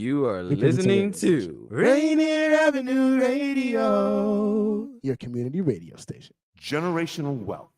You are listening to Rainier Avenue Radio, your community radio station. Generational wealth.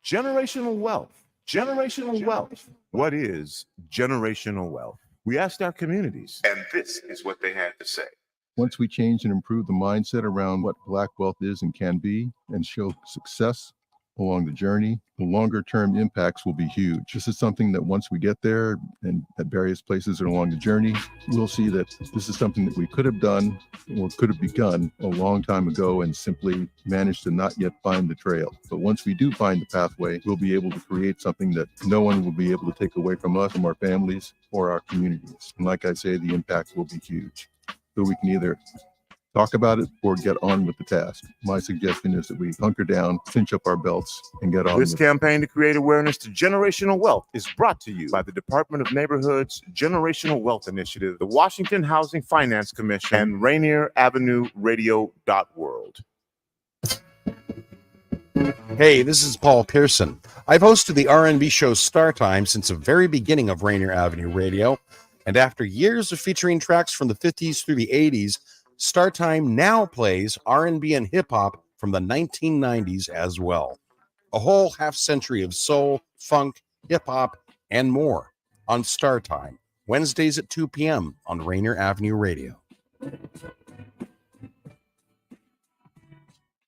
Generational wealth. Generational wealth. What is generational wealth? We asked our communities, and this is what they had to say. Once we change and improve the mindset around what Black wealth is and can be, and show success along the journey, the longer term impacts will be huge. This is something that once we get there and at various places along the journey, we'll see that this is something that we could have done or could have begun a long time ago and simply managed to not yet find the trail. But once we do find the pathway, we'll be able to create something that no one will be able to take away from us, from our families or our communities. And like I say, the impact will be huge. So we can either talk about it or get on with the task. My suggestion is that we hunker down, cinch up our belts, and get on This campaign to create awareness to generational wealth is brought to you by the Department of Neighborhood's Generational Wealth Initiative, the Washington Housing Finance Commission, and Rainier Avenue Radio.world. Hey, this is Paul Pearson. I've hosted the R&B show Star Time since the very beginning of Rainier Avenue Radio, and after years of featuring tracks from the 50s through the 80s, Star Time now plays R&B and hip-hop from the 1990s as well. A whole half century of soul, funk, hip-hop, and more on Star Time, Wednesdays at 2 p.m. on Rainier Avenue Radio.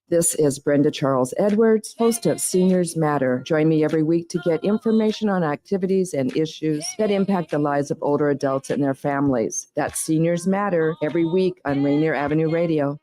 This is Brenda Charles Edwards, host of Seniors Matter. Join me every week to get information on activities and issues that impact the lives of older adults and their families. That's Seniors Matter every week on Rainier Avenue Radio.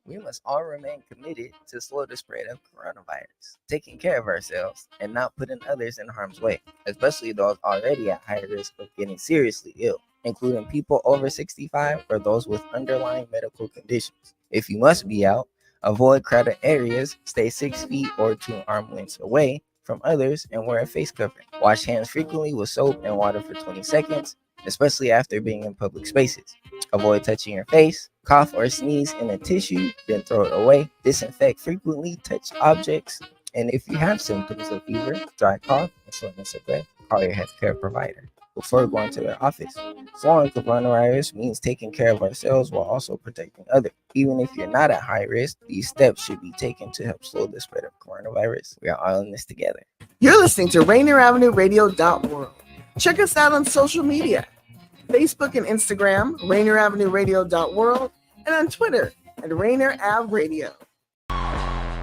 We must all remain committed to slow the spread of coronavirus, taking care of ourselves and not putting others in harm's way, especially those already at high risk of getting seriously ill, including people over 65 or those with underlying medical conditions. If you must be out, avoid crowded areas, stay 6 feet or 2 arm lengths away from others, and wear a face covering. Wash hands frequently with soap and water for 20 seconds, especially after being in public spaces. Avoid touching your face, cough or sneeze in a tissue, then throw it away. Disinfect frequently, touch objects, and if you have symptoms of fever, dry cough, and shortness of breath, call your healthcare provider before going to their office. Slowing coronavirus means taking care of ourselves while also protecting others. Even if you're not at high risk, these steps should be taken to help slow the spread of coronavirus. We are all in this together. You're listening to Rainier Avenue Radio.world. Check us out on social media, Facebook and Instagram, Rainier Avenue Radio.world, and on Twitter at Rainier Ave Radio.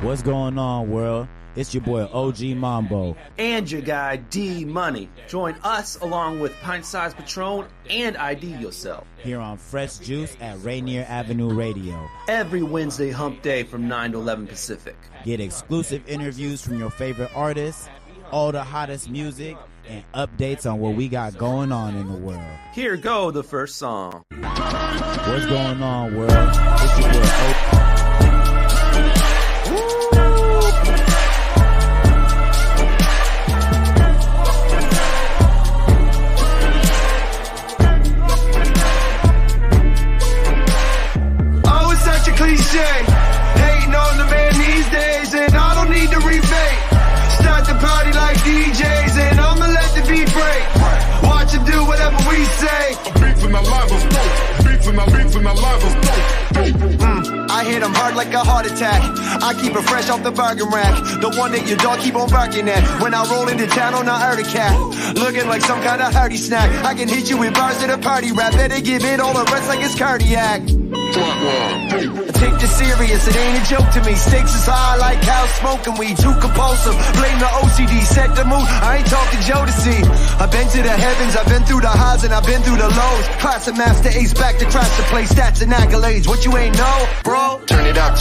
What's going on, world? It's your boy OG Mambo. And your guy D Money. Join us along with Pint Size Patron and ID Yourself. Here on Fresh Juice at Rainier Avenue Radio. Every Wednesday hump day from 9 to 11 Pacific. Get exclusive interviews from your favorite artists, all the hottest music, and updates on what we got going on in the world. Here go the first song. What's going on, world? It's your boy OG. Cliche, hating on the man these days, and I don't need to rebate. Start the party like DJs, and I'ma let the beat break. Watch it do whatever we say. Beats in the live is dope. Beats in the live is dope. I hit him hard like a heart attack. I keep it fresh off the bargain rack. The one that your dog keep on barking at. When I roll into town on a Urta cat, looking like some kind of hearty snack. I can hit you with bars at a party rap. Better give it all the rest like it's cardiac. I take this serious, it ain't a joke to me. Stakes is high like cows smoking weed. Too compulsive, blame the OCD. Set the mood, I ain't talking Jodeci. I've been to the heavens, I've been through the highs and I've been through the lows. Class of master ace back to crash the play. Stats and accolades, what you ain't know, bro? Turn it up,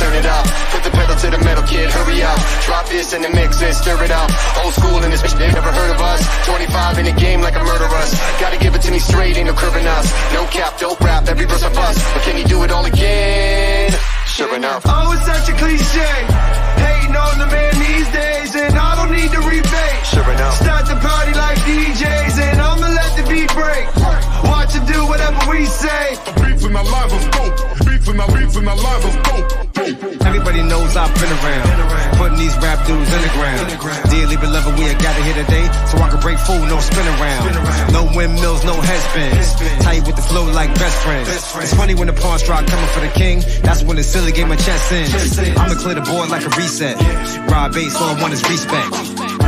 put the pedal to the metal, kid, hurry up. Drop this in the mix and stir it up. Old school in this bitch, they never heard of us. 25 in the game like a murderous. Gotta give it to me straight, ain't no curving us. No cap, dope rap, every verse a bust. But can he do it all again? Sure enough. Oh, it's such a cliche. Hating on the man these days, and I don't need to rebate. Sure enough. Start the party like DJs, and I'ma let the beat break. Watch it do whatever we say. Beats in the live of dope. Beats in the live of dope. Everybody knows I've been around, putting these rap dudes in the ground. Dearly beloved, we are gathered here today, so I can break full, no spin around. No windmills, no headspins. Tight with the flow like best friends. It's funny when the pawns start coming for the king. That's when the silly game of chess ends. I'ma clear the board like a reset. Ride base, all I want is respect.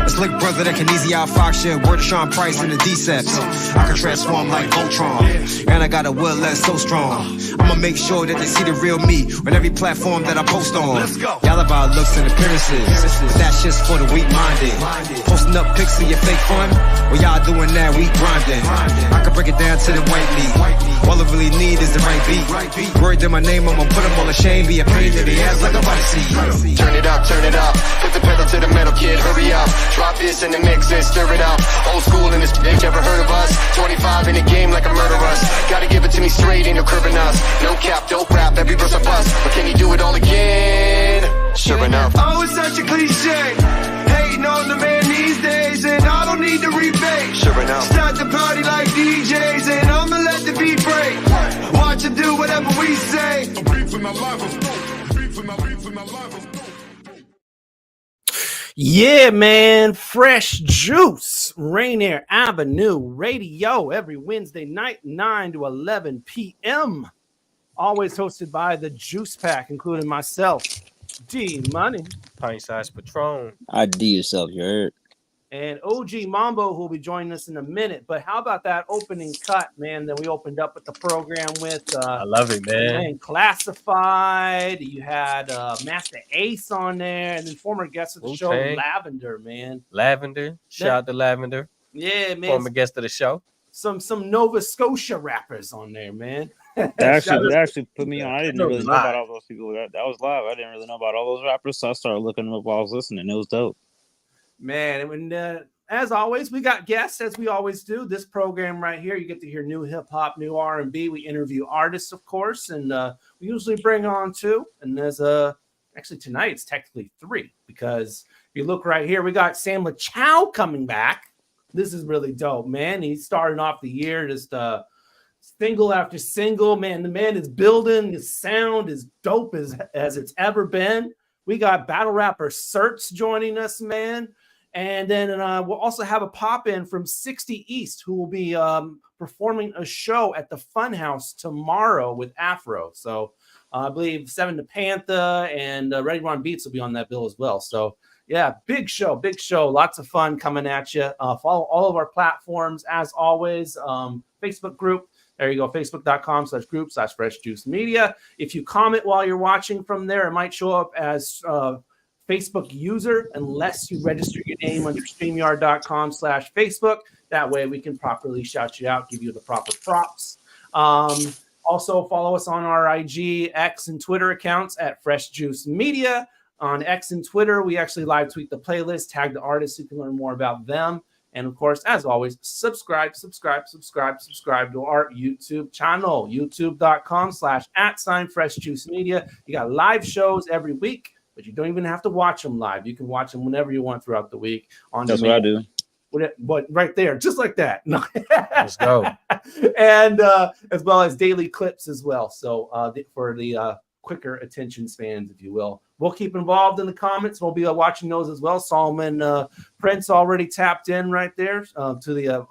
A slick brother that can easy out Fox shit. Word to Sean Price and the Deceps. I can transform like Voltron, and I got a will that's so strong. I'ma make sure that they see the real me on every platform that I post on. Y'all about looks and appearances, but that shit's for the weak-minded. Posting up pics of your fake fun, well y'all doing that, we grinding. I can break it down to the white meat. All I really need is the right beat. Word to my name, I'ma put them all ashamed. Be a pain in the ass like a body seat. Turn it up, put the pedal to the metal, kid, hurry up. Drop this in the mix and stir it up. Old school in this bitch, ever heard of us? 25 in the game like a murder us. Gotta give it to me straight, ain't no curving us. No cap, dope rap, every verse a bust. But can you do it all again? Sure enough. Oh, it's such a cliche. Hating on the man these days, and I don't need to rebate. Sure enough. Start the party like DJs, and I'ma let the beat break. Watch them do whatever we say. Beats in the live of dope. Beats in the live of dope. Yeah, man. Fresh Juice, Rainier Avenue Radio, every Wednesday night, 9 to 11 p.m. Always hosted by the Juice Pack, including myself, D Money, Pint Size Patron, IDYourself, you heard? and OG Mambo, who will be joining us in a minute. But how about that opening cut, man, that we opened up with the program with? I love it, man. Classified. You had Master Ace on there, and then former guest of the show, Lavender, man. Lavender. Shout out to Lavender. Yeah, man. Former guest of the show. Some Nova Scotia rappers on there, man. They actually put me on. I didn't really know about all those people. That was live. I didn't really know about all those rappers, so I started looking them up while I was listening. It was dope. Man, and as always, we got guests, as we always do. This program right here, you get to hear new hip-hop, new R&B. We interview artists, of course, and we usually bring on two. And there's actually tonight it's technically three, because if you look right here, we got Sam Lachow coming back. This is really dope, man. He's starting off the year just single after single. Man, the man is building. His sound is dope as it's ever been. We got battle rapper Certs joining us, man. And then we'll also have a pop-in from 60 East, who will be performing a show at the Funhouse tomorrow with Afro. So I believe Seven to Panther and Ready Run Beats will be on that bill as well. So yeah, big show. Lots of fun coming at you. Follow all of our platforms as always. Facebook group. There you go, facebook.com/group/freshjuicemedia. If you comment while you're watching from there, it might show up as Facebook user unless you register your name under StreamYard.com/Facebook. That way we can properly shout you out, give you the proper props. Also follow us on our IG, X, and Twitter accounts at Fresh Juice Media. On X and Twitter, we actually live tweet the playlist, tag the artists so you can learn more about them. And of course, as always, subscribe to our YouTube channel, youtube.com/@FreshJuiceMedia. You got live shows every week, but you don't even have to watch them live. You can watch them whenever you want throughout the week. That's what I do. But right there, just like that. Let's go. And as well as daily clips as well. So for the quicker attention spans, if you will. We'll keep involved in the comments. We'll be watching those as well. Solomon Prince already tapped in right there to the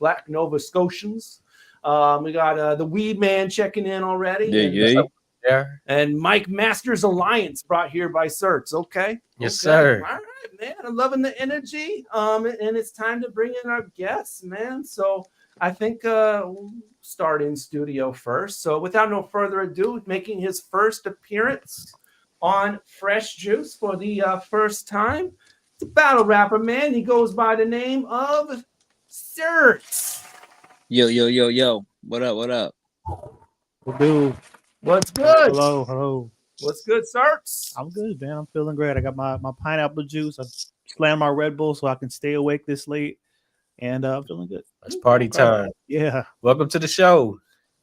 Black Nova Scotians. We got the Weed Man checking in already. Yeah. And Mike Masters Alliance brought here by Certs. Okay. Yes, sir. All right, man. I'm loving the energy. And it's time to bring in our guests, man. So I think we'll start in studio first. So without no further ado, making his first appearance on Fresh Juice for the first time, it's a battle rapper, man. He goes by the name of Certs. Yo. What up? What's good? Hello. What's good, Certs? I'm good, man. I'm feeling great. I got my pineapple juice. I slammed my Red Bull so I can stay awake this late. And I'm feeling good. It's party time. Yeah. Welcome to the show.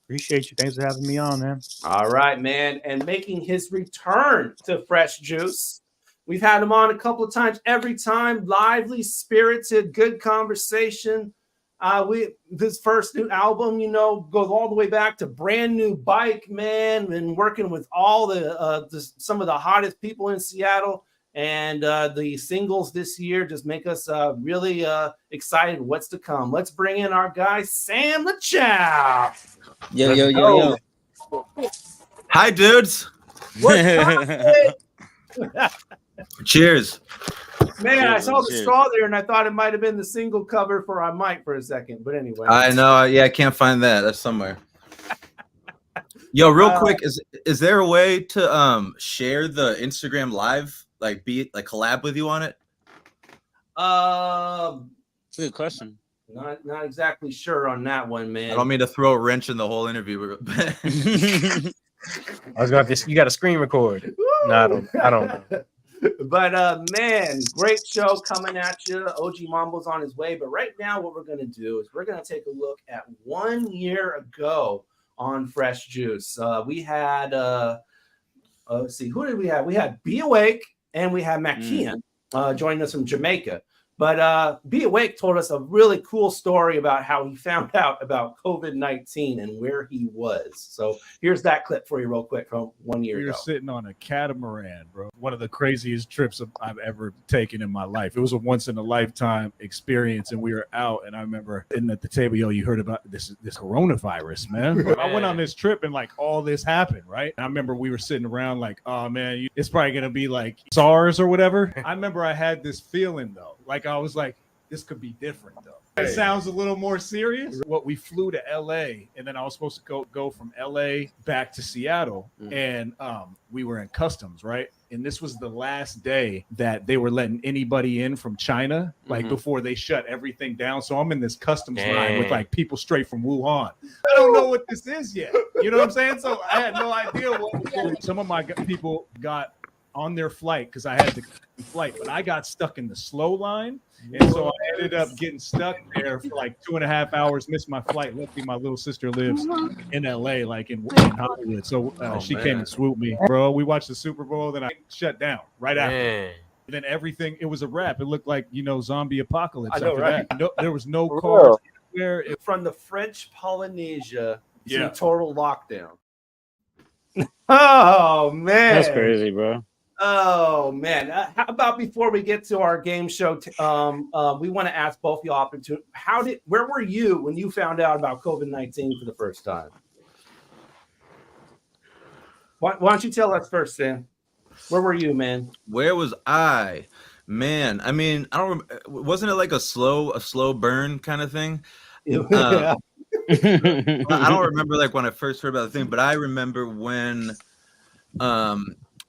Appreciate you. Thanks for having me on, man. All right, man. And making his return to Fresh Juice. We've had him on a couple of times. Every time, lively, spirited, good conversation. This first new album, goes all the way back to Brand New Bike, man, and working with all some of the hottest people in Seattle. And the singles this year just make us really excited what's to come. Let's bring in our guy, Sam Lachow. Yo. Hi, dudes. Cheers. Man, I saw the straw there, and I thought it might have been the single cover for I Might for a second. But anyway. I know. Yeah, I can't find that. That's somewhere. Yo, real quick, is there a way to share the Instagram live? Like collab with you on it? It's a good question. Not exactly sure on that one, man. I don't mean to throw a wrench in the whole interview. I was going to. You got a screen record. No, I don't know. But man, great show coming at you. OG Mambo's on his way. But right now, what we're gonna do is we're gonna take a look at 1 year ago on Fresh Juice. We had let's see, who did we have? We had Be Awake. And we have McKeon joining us from Jamaica. But Be Awake told us a really cool story about how he found out about COVID-19 and where he was. So here's that clip for you real quick from 1 year ago. We were sitting on a catamaran, bro. One of the craziest trips I've ever taken in my life. It was a once-in-a-lifetime experience, and we were out, and I remember sitting at the table, yo, you heard about this coronavirus, man. I went on this trip, and, like, all this happened, right? And I remember we were sitting around like, oh, man, it's probably going to be like SARS or whatever. I remember I had this feeling, though. Like, I was like, this could be different, though. It sounds a little more serious. What we flew to LA, and then I was supposed to go from LA back to Seattle, and we were in customs, right? And this was the last day that they were letting anybody in from China, like before they shut everything down. So I'm in this customs line with like people straight from Wuhan. I don't know what this is yet. You know what I'm saying? So I had no idea what some of my people got on their flight because I had the flight, but I got stuck in the slow line. And so I ended up getting stuck there for like 2.5 hours, missed my flight. Luckily, my little sister lives in LA, like in Hollywood. So she came and swooped me. Bro, we watched the Super Bowl, then I shut down right after. And then everything, it was a wrap. It looked like, zombie apocalypse after that. No, there was no cars anywhere. From the French Polynesia to total lockdown. Oh, man. That's crazy, bro. Oh, man. How about before we get to our game show, we want to ask both y'all, where were you when you found out about COVID-19 for the first time? Why don't you tell us first, Sam? Where were you, man? Where was I? Man, I mean, I don't wasn't it like a slow burn kind of thing? I don't remember like when I first heard about the thing, but I remember when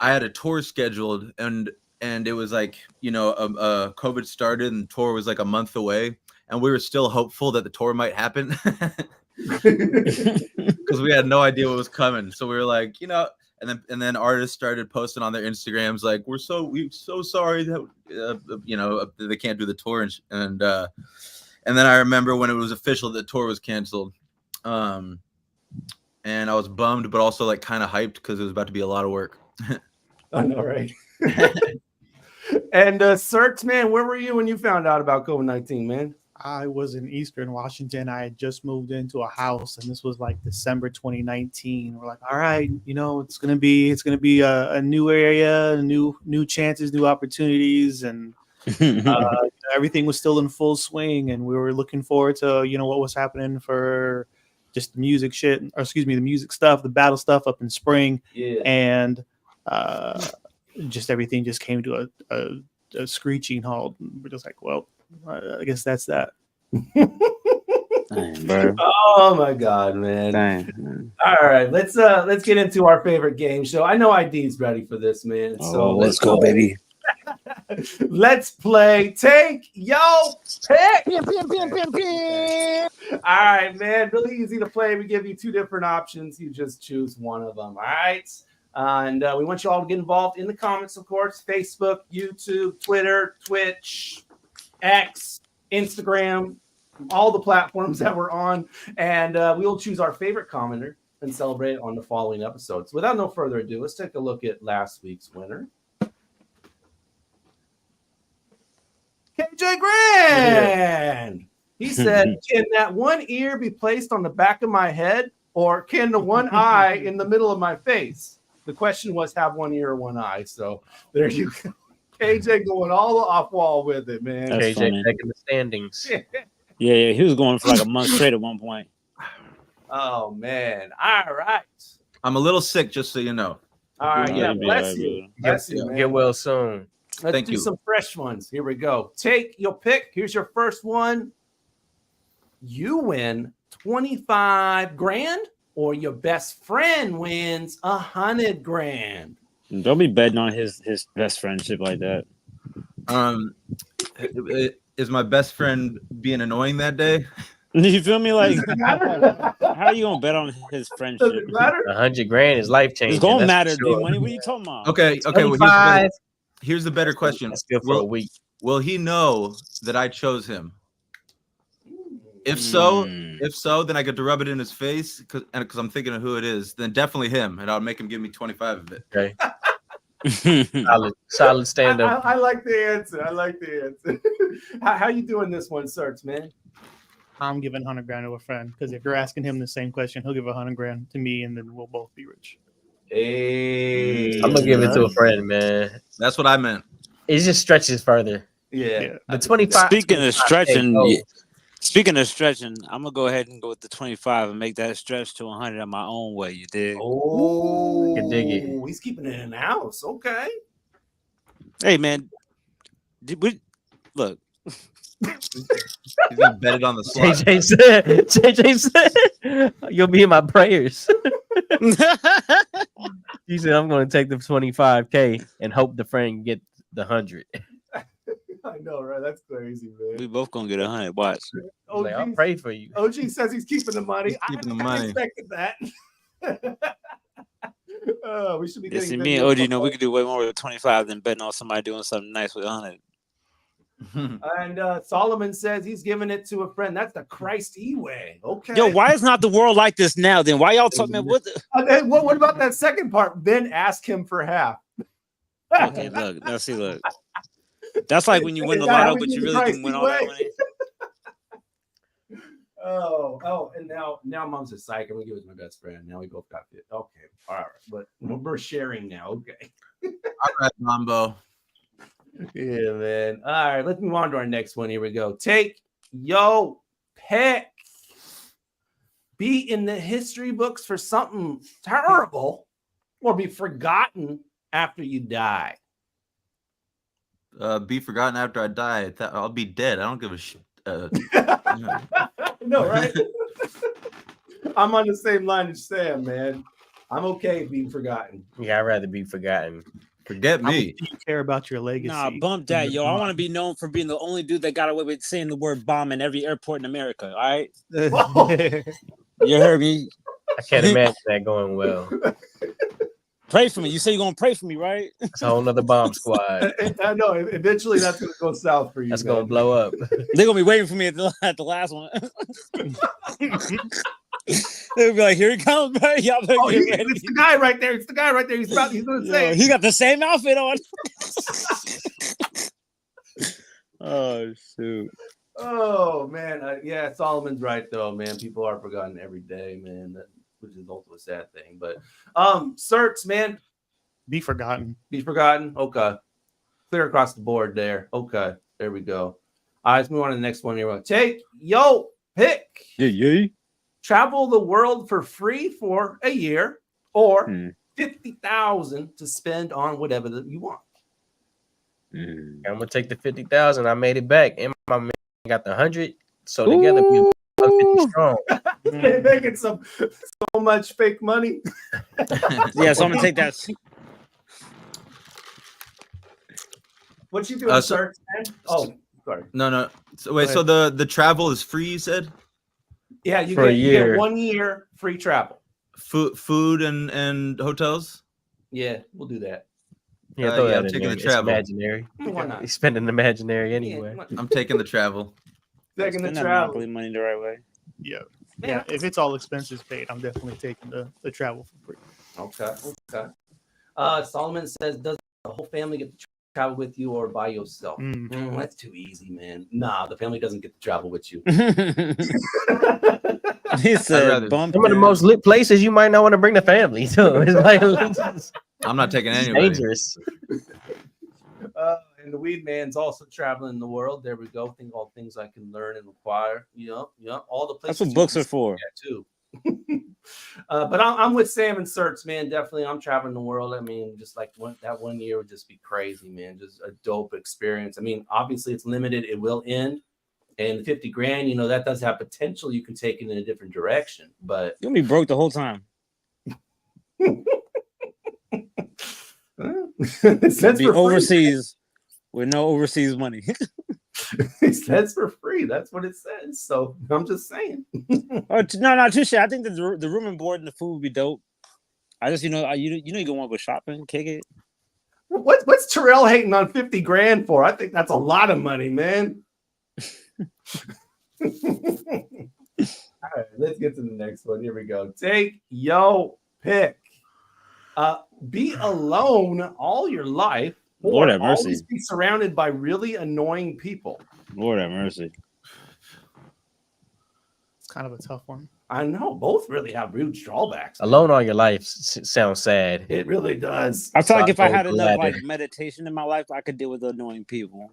I had a tour scheduled and it was like, COVID started and the tour was like a month away and we were still hopeful that the tour might happen because we had no idea what was coming. So we were like, and then artists started posting on their Instagrams like, we're so sorry that, they can't do the tour. And then I remember when it was official that the tour was canceled. And I was bummed, but also like kind of hyped because it was about to be a lot of work. I know, right? And Certs, man, where were you when you found out about COVID-19, man? I was in Eastern Washington. I had just moved into a house, and this was like December 2019. We're like, all right, it's gonna be a new area, new chances, new opportunities, and everything was still in full swing. And we were looking forward to what was happening for just the music the music stuff, the battle stuff up in spring, and just everything just came to a screeching halt. We're just like, well, I guess that's that. Dang, bro. Oh my God, man. Dang. All right, let's get into our favorite game show. I know ID's ready for this, man. So let's go, baby. Let's play Take Yo Pick. All right, man. Really easy to play. We give you two different options. You just choose one of them. All right. And we want you all to get involved in the comments, of course. Facebook, YouTube, Twitter, Twitch, X, Instagram, all the platforms that we're on. And we will choose our favorite commenter and celebrate it on the following episodes. Without no further ado, let's take a look at last week's winner. KJ Grand. He said, "Can that one ear be placed on the back of my head, or can the one eye in the middle of my face?" The question was, have one ear or one eye. So there you go. KJ going all off wall with it, man. That's KJ funny. taking the standings. Yeah, he was going for like a month straight at one point. Oh man! All right. I'm a little sick, just so you know. All right. Yeah. You'll be Bless all right, you. brother. Bless you, man. Get well soon. Let's Thank do you. some fresh ones. Here we go. Take your pick. Here's your first one. You win 25 grand, or your best friend wins 100 grand. Don't be betting on his best friendship like that. Is my best friend being annoying that day? You feel me? Like, how are you gonna bet on his friendship? Does it matter? 100 grand is life changing. It's gonna matter, D Money. What are you talking about? Okay. Well, 25. here's the better question. That's good for a week. Will he know that I chose him? If so, then I get to rub it in his face because I'm thinking of who it is. Then definitely him, and I'll make him give me 25 of it. Okay. solid stand up. I like the answer. I like the answer. How you doing this one, Certs, man? I'm giving 100 grand to a friend because if you're asking him the same question, he'll give 100 grand to me, and then we'll both be rich. Hey, I'm gonna give it to a friend, man. That's what I meant. It just stretches further. Yeah. The 25. Speaking of stretching, oh. I'm gonna go ahead and go with the 25 and make that stretch to 100 on my own way. You dig? Oh, can dig it. He's keeping it in the house. Okay. Hey, man. Look. He's gonna bet it on the slot. JJ said, "You'll be in my prayers." He said, "I'm going to take the 25K and hope the friend get the 100." I know, right? That's crazy, man. We both gonna get 100. Watch. OG, I'll pray for you. OG says he's keeping the money. He's keeping the I money. expected that. We should be Yeah, getting see, the me and deal. OG know we could do way more with 25 than betting on somebody doing something nice with 100. And Solomon says he's giving it to a friend. That's the Christ way. Okay. Yo, why is not the world like this now? Then why y'all talking about what? What about that second part? Then ask him for half. Okay, look. Now see, look. That's like when you win the lotto, but you really didn't win all that money. Oh, and now mom's a psych. I'm gonna give it to my best friend. Now we both got it. Okay, all right, but we're sharing now. Okay. All right, Mambo. Yeah, man. All right, let's move on to our next one. Here we go. Take your pick. Be in the history books for something terrible, or be forgotten after you die. Be forgotten after I die. I'll be dead. I don't give a shit. No, right? I'm on the same line as Sam, man. I'm okay being forgotten. Yeah, I'd rather be forgotten. Forget me. You care about your legacy. Nah, bump that, yo. I want to be known for being the only dude that got away with saying the word bomb in every airport in America. All right. You heard me. I can't imagine that going well. Pray for me. You say you're gonna pray for me, right? It's a whole nother bomb squad. I know. Eventually, that's gonna go south for you. That's gonna blow up. They're gonna be waiting for me at the last one. They'll be like, "Here he comes, bro. Y'all better get ready." It's the guy right there. It's the guy right there. He's gonna say it. He got the same outfit on. Oh shoot. Oh man, yeah, Solomon's right though, man. People are forgotten every day, man. Which is also a sad thing. But Certs, man, be forgotten. Be forgotten. Okay, clear across the board there. Okay, there we go. All right, let's move on to the next one here. Take your pick. Yeah. Travel the world for free for a year, or $50,000 to spend on whatever that you want. I'm gonna take the 50,000. I made it back, and my man got the 100. So together we 50 strong. They're making so much fake money. Yeah, so I'm gonna take that. What you doing, sir? Oh, sorry. No. So wait, so the travel is free, you said? Yeah, you get 1 year free travel. Food and hotels? Yeah, we'll do that. Yeah, I'm taking the travel. Imaginary. Why not? He's spending imaginary anyway. I'm taking the travel. Taking the Spend that travel. Monopoly money the right way. Yeah. If it's all expenses paid, I'm definitely taking the travel for free. Okay. Solomon says, does the whole family get to travel with you or by yourself? That's too easy, man. Nah, the family doesn't get to travel with you. He said, some of the most lit places you might not want to bring the family. So it's like I'm not taking it's anybody. dangerous. And the weed man's also traveling the world. There we go. Think all things I can learn and acquire. Yep. All the places. That's what books are for. Too. But I'm with Sam and Certs, man. Definitely, I'm traveling the world. I mean, just like that 1 year would just be crazy, man. Just a dope experience. I mean, obviously it's limited. It will end. And 50 grand, that does have potential. You can take it in a different direction, but you'll be broke the whole time. That's be overseas with no overseas money. That's for free. That's what it says. So I'm just saying. No, touche. I think the room and board and the food would be dope. I just, you can want to go shopping, kick it. What's Terrell hating on 50 grand for? I think that's a lot of money, man. All right, let's get to the next one. Here we go. Take your pick. Be alone all your life, or Lord have mercy. always be surrounded by really annoying people. Lord have mercy. It's kind of a tough one. I know both really have huge drawbacks. Alone all your life sounds sad. It really does. I feel like if I had enough meditation in my life, I could deal with annoying people.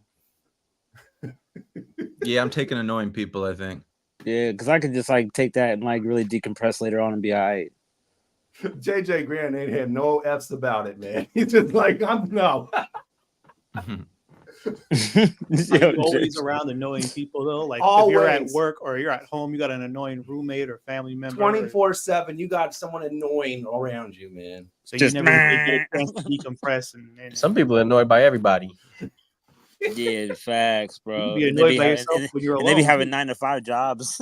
Yeah, I'm taking annoying people, I think. Yeah, because I could just take that and really decompress later on and be all right. JJ Grant ain't had no F's about it, man. He's just like, no. You're always around annoying people, though. Like always. If you're at work or you're at home, you got an annoying roommate or family member. 24/7, you got someone annoying around you, man. So you never really get a chance to decompress. And some people are annoyed by everybody. Yeah, facts, bro. You be annoyed by yourself when you're alone. They be having 9-to-5 jobs.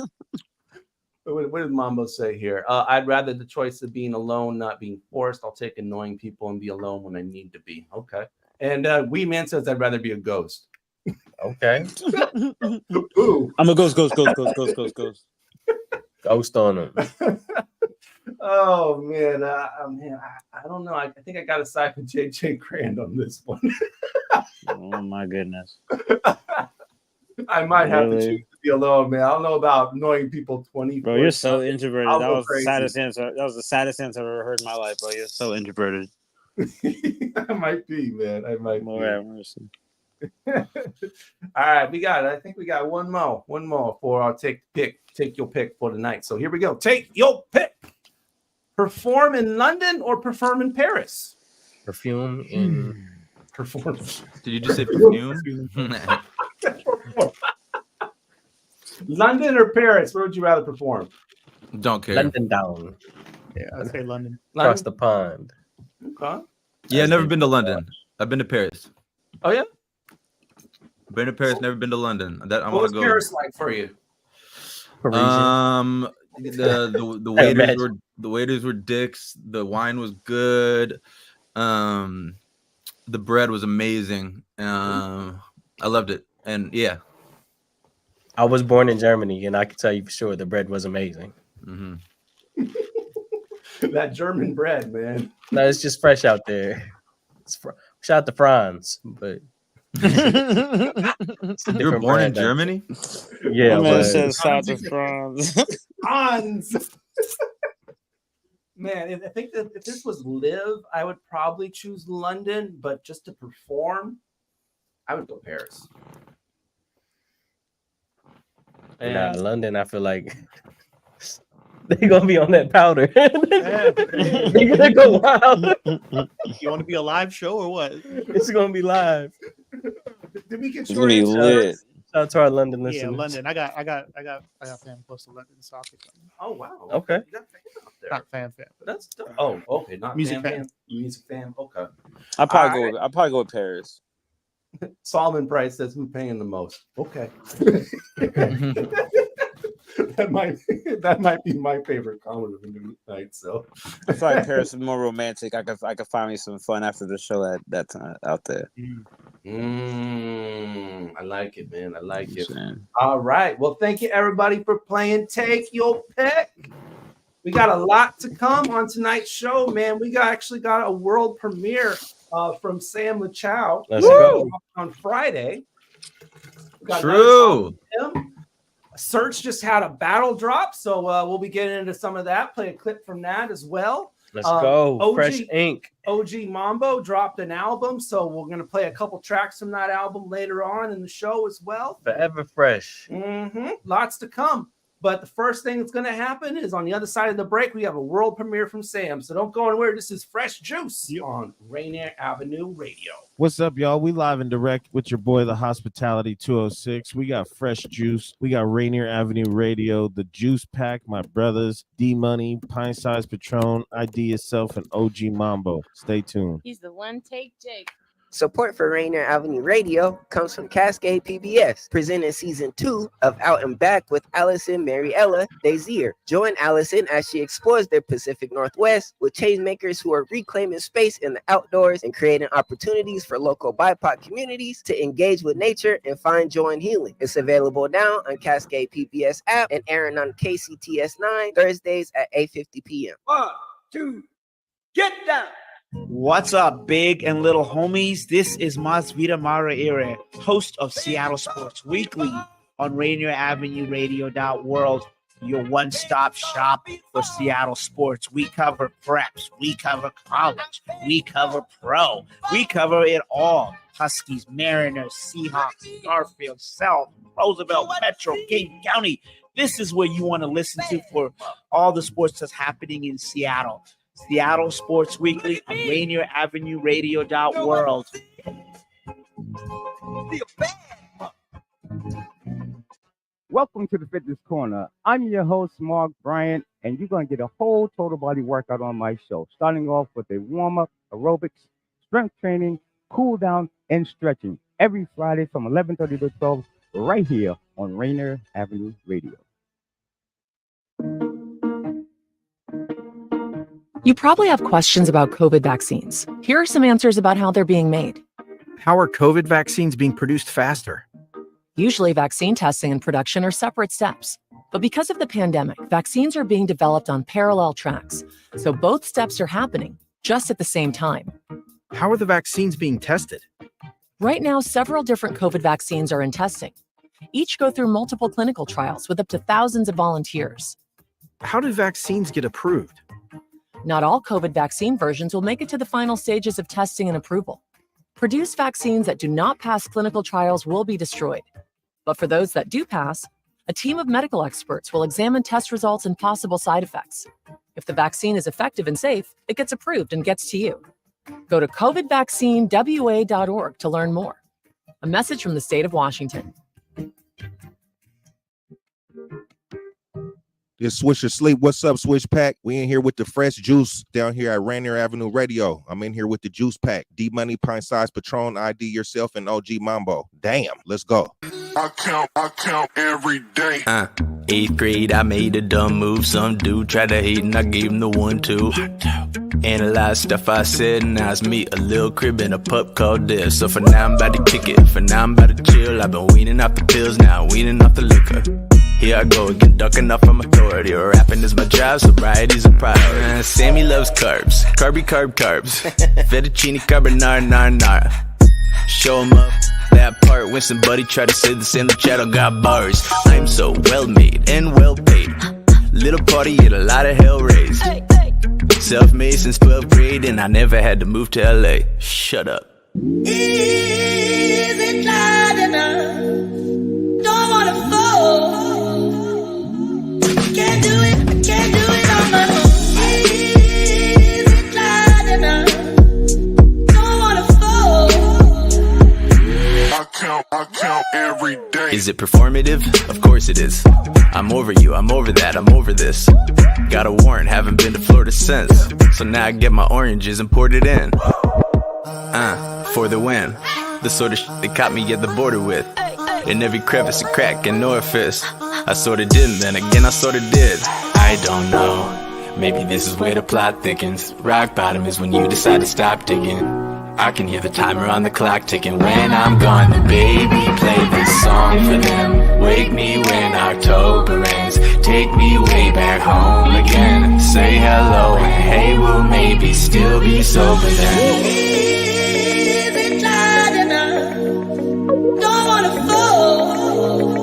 What did Mambo say here? I'd rather the choice of being alone, not being forced. I'll take annoying people and be alone when I need to be. Okay. And Wee Man says I'd rather be a ghost. Okay. Ooh. I'm a ghost. Ghost on him. Oh man, I don't know. I think I got to side with JJ Grand on this one. Oh my goodness. I might have to choose to be alone, man. I don't know about annoying people 20. Bro, you're so introverted. That was the saddest answer. That was the saddest answer I've ever heard in my life, bro. You're so introverted. I might be, man. I might more be. Mercy. All right, I think we got one more for our take your pick for tonight. So here we go. Take your pick. Perform in London or perform in Paris? Perfume in perform. Did you just say perfume? London or Paris? Where would you rather perform? Don't care. London down. Yeah, I'd say London. Across the pond. Okay. Yeah, I've never been to London. I've been to Paris. Oh yeah. Been to Paris, never been to London. I What want was to go. Paris like for you? The waiters were dicks. The wine was good. The bread was amazing. I loved it. And yeah, I was born in Germany, and I can tell you for sure the bread was amazing. Mm-hmm. That German bread, man. No, it's just fresh out there. Shout out to Franz, but you were born in Germany? Yeah, shout out to Franz. Franz. Man, I think that if this was live, I would probably choose London, but just to perform, I would go Paris. And London, I feel like they're gonna be on that powder. They're gonna go wild. You want to be a live show or what? It's gonna be live. Did we get It's gonna be lit. Shout out to our London listeners. Yeah, London. I got fam close to London, so I'll pick London. Oh wow. Okay. You got fans out there. Not fam. But that's okay. Not Music fam. fan. Music fan. Okay. I'll probably go with Paris. Solomon Price says who's paying the most. Okay. that might be my favorite comment of the night. So I feel like Paris is more romantic. I could find me some fun after the show at that time out there. I like it, man. I like it. All right. Well, thank you everybody for playing Take Your Pick. We got a lot to come on tonight's show, man. We actually got a world premiere from Sam Lachow. Let's go. On Friday. True. Certs just had a battle drop, so we'll be getting into some of that. Play a clip from that as well. Let's go. Fresh Ink. OG Mambo dropped an album, so we're going to play a couple tracks from that album later on in the show as well. Forever Fresh. Lots to come. But the first thing that's going to happen is on the other side of the break, we have a world premiere from Sam. So don't go anywhere. This is Fresh Juice on Rainier Avenue Radio. What's up, y'all? We live and direct with your boy, the Hospitality 206. We got Fresh Juice. We got Rainier Avenue Radio, the Juice Pack, my brothers, D-Money, Pint Size Patron, IDYourself, and OG Mambo. Stay tuned. He's the one take Jake. Support for Rainier Avenue Radio comes from Cascade PBS, presenting season 2 of Out and Back with Allison Mariella Desir. Join Allison as she explores the Pacific Northwest with changemakers who are reclaiming space in the outdoors and creating opportunities for local BIPOC communities to engage with nature and find joy and healing. It's available now on Cascade PBS app and airing on KCTS 9 Thursdays at 8:50 p.m. 1, 2, get down! What's up, big and little homies? This is Masvita Maraire, host of Seattle Sports Weekly on Rainier Avenue Radio.world, your one-stop shop for Seattle sports. We cover preps, we cover college, we cover pro, we cover it all. Huskies, Mariners, Seahawks, Garfield, South, Roosevelt, Metro, King County. This is where you want to listen to for all the sports that's happening in Seattle. Seattle Sports Weekly on Rainier Avenue Radio.world. Welcome to the Fitness Corner. I'm your host, Mark Bryant, and you're going to get a whole total body workout on my show, starting off with a warm-up, aerobics, strength training, cool down, and stretching every Friday from 11:30 to 12 right here on Rainier Avenue Radio. You probably have questions about COVID vaccines. Here are some answers about how they're being made. How are COVID vaccines being produced faster? Usually, vaccine testing and production are separate steps. But because of the pandemic, vaccines are being developed on parallel tracks. So both steps are happening just at the same time. How are the vaccines being tested? Right now, several different COVID vaccines are in testing. Each go through multiple clinical trials with up to thousands of volunteers. How do vaccines get approved? Not all COVID vaccine versions will make it to the final stages of testing and approval. Produced vaccines that do not pass clinical trials will be destroyed. But for those that do pass, a team of medical experts will examine test results and possible side effects. If the vaccine is effective and safe, it gets approved and gets to you. Go to covidvaccinewa.org to learn more. A message from the state of Washington. It's Swisher Sleep. What's up, Swish Pack? We in here with the Fresh Juice down here at Rainier Avenue Radio. I'm in here with the Juice Pack. D-Money, Pint Size Patron, IDYourself, and OG Mambo. Damn, let's go. I count every day. 8th grade, I made a dumb move. Some dude tried to hate and I gave him the 1-2. Analyze stuff I said, and now it's me, a little crib and a pup called this. So for now I'm about to kick it, for now I'm about to chill. I've been weaning off the pills, now I'm weaning off the liquor. Here I go again, ducking up from authority. Rapping is my job, sobriety's a priority. Sammy loves carbs, carbs. Fettuccine carbonara, nar. Show him up, that part when somebody try to say the same, the chat got bars. I'm so well made and well paid. Little party, yet a lot of hell raised. Self-made since 12th grade, and I never had to move to LA. Shut up. Is it not enough? Don't wanna fall. Can't do it on my own. Is it not enough? Don't wanna fall. I count every day. Is it performative? Of course it is. I'm over you, I'm over that, I'm over this. Got a warrant, haven't been to Florida since. So now I get my oranges and poured it in. For the win. The sort of shit they caught me at the border with. In every crevice, a crack, and no orifice. I sorta didn't, then again I sorta did. I don't know. Maybe this is where the plot thickens. Rock bottom is when you decide to stop digging. I can hear the timer on the clock ticking. When I'm gone, then baby, play this song for them. Wake me when October ends. Take me way back home again. Say hello and hey, we'll maybe still be sober then. Is it not enough? Don't wanna fall.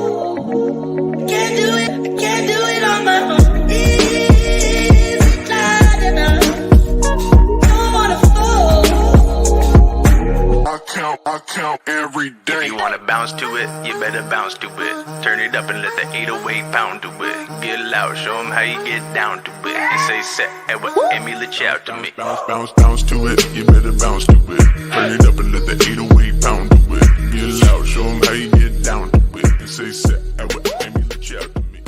Can't do it on my own. Is it not enough? Don't wanna fall. I count every day. If you wanna bounce to it, you better bounce to it. Turn it up and let the 808 pound to it. Get loud, show them how you get down to it. And say set, and what Emcee Lachow to me. Bounce to it, you better bounce to it. Turn it up and let the 808 pound to it. Get loud, show them how you get down to it. And say set, and what Emcee Lachow to me.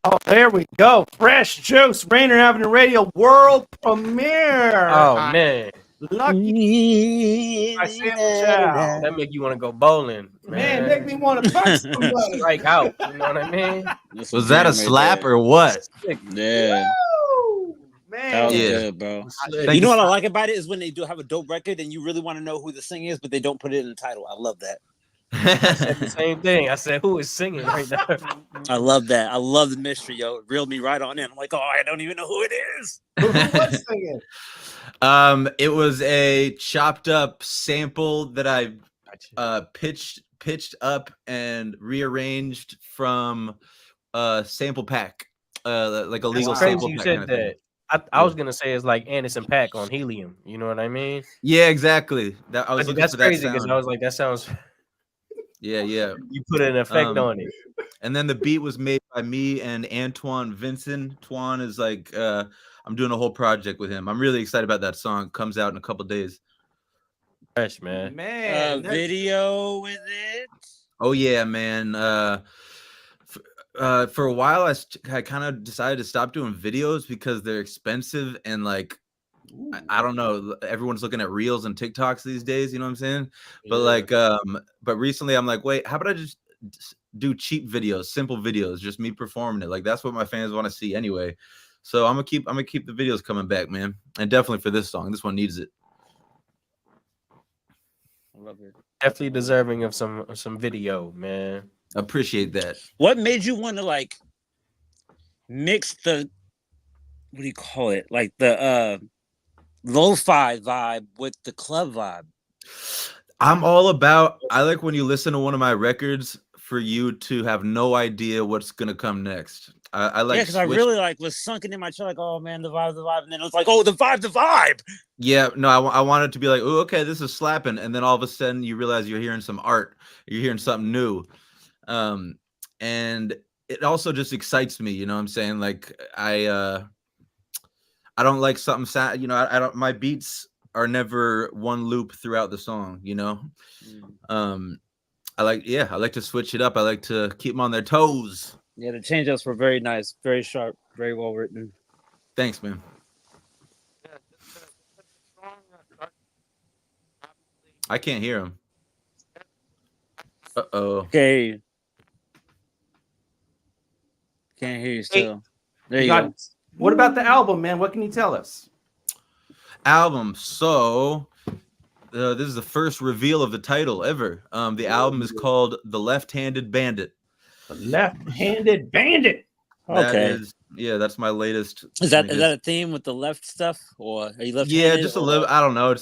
Oh, there we go. Fresh Juice, Rainier Avenue Radio world premiere. Oh man, Lucky. I Sam Lachow. that make you want to go bowling, Man, make me want to punch somebody. Strike out. You know what I mean? Was that a slap or what? Yeah. Man. That was Yeah. good, bro. Thank You know you. what I like about it is when they do have a dope record and you really want to know who the singer is, but they don't put it in the title. I love that. I said the same thing. I said, who is singing right now? I love that. I love the mystery, yo. It reeled me right on in. I'm like, oh, I don't even know who it is. Who was singing? It was a chopped up sample that I pitched up and rearranged from a sample pack, like a legal It's crazy sample you pack said kind of thing. that. I was gonna say it's like Anderson .Paak on helium. You know what I mean? Yeah, exactly. That I was looking That's for that crazy because sound. I was like, that sounds. Yeah. You put an effect on it. And then the beat was made by me and Antoine Vincent. Twan is like, I'm doing a whole project with him. I'm really excited about that song. It comes out in a couple days. Fresh, man. Man, Video with it. Oh yeah, man. For a while, I kind of decided to stop doing videos because they're expensive and like I don't know. Everyone's looking at reels and TikToks these days. You know what I'm saying? But like, but recently I'm like, wait, how about I just do cheap videos, simple videos, just me performing it? Like that's what my fans want to see anyway. So I'm gonna keep the videos coming back, man, and definitely for this song. This one needs it. I love it. Definitely deserving of some video, man. Appreciate that. What made you want to like mix the what do you call it? Like the lo-fi vibe with the club vibe. I'm all about, I like when you listen to one of my records for you to have no idea what's gonna come next. I like, yeah, because I really like was sunken in my chair, like, oh man, the vibe, and then it was like, oh, the vibe. Yeah, no, I want it to be like, oh, okay, this is slapping, and then all of a sudden you realize you're hearing some art, you're hearing something new, and it also just excites me. You know what I'm saying? Like I don't like something sad. You know, I don't. My beats are never one loop throughout the song. You know, I like to switch it up. I like to keep them on their toes. Yeah, the change-ups were very nice, very sharp, very well written. Thanks, man. I can't hear him. Uh-oh. Okay. Can't hear you still. There you go. What about the album, man? What can you tell us? Album. So this is the first reveal of the title ever. The album is called The Left-Handed Bandit. The Left-Handed Bandit. Okay. That's my latest. Is that a theme with the left stuff, or are you left? Yeah, just a little. I don't know.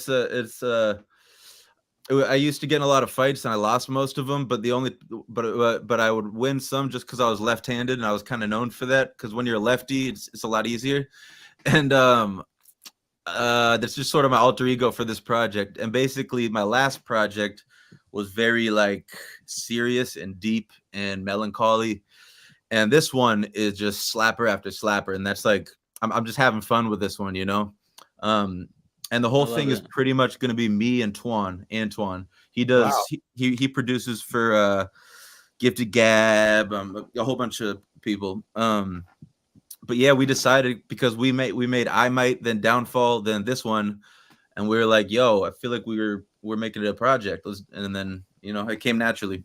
I used to get in a lot of fights and I lost most of them, but I would win some just because I was left-handed and I was kind of known for that. Because when you're a lefty, it's a lot easier. And that's just sort of my alter ego for this project. And basically, my last project was very like serious and deep and melancholy, and this one is just slapper after slapper. And that's like I'm just having fun with this one, you know. And the whole thing is pretty much going to be me and Antoine. He does. Wow. He produces for Gifted Gab, a whole bunch of people. But yeah, we decided because we made I Might, then Downfall, then this one, and we were like, yo, I feel like we're making it a project. And then, you know, it came naturally.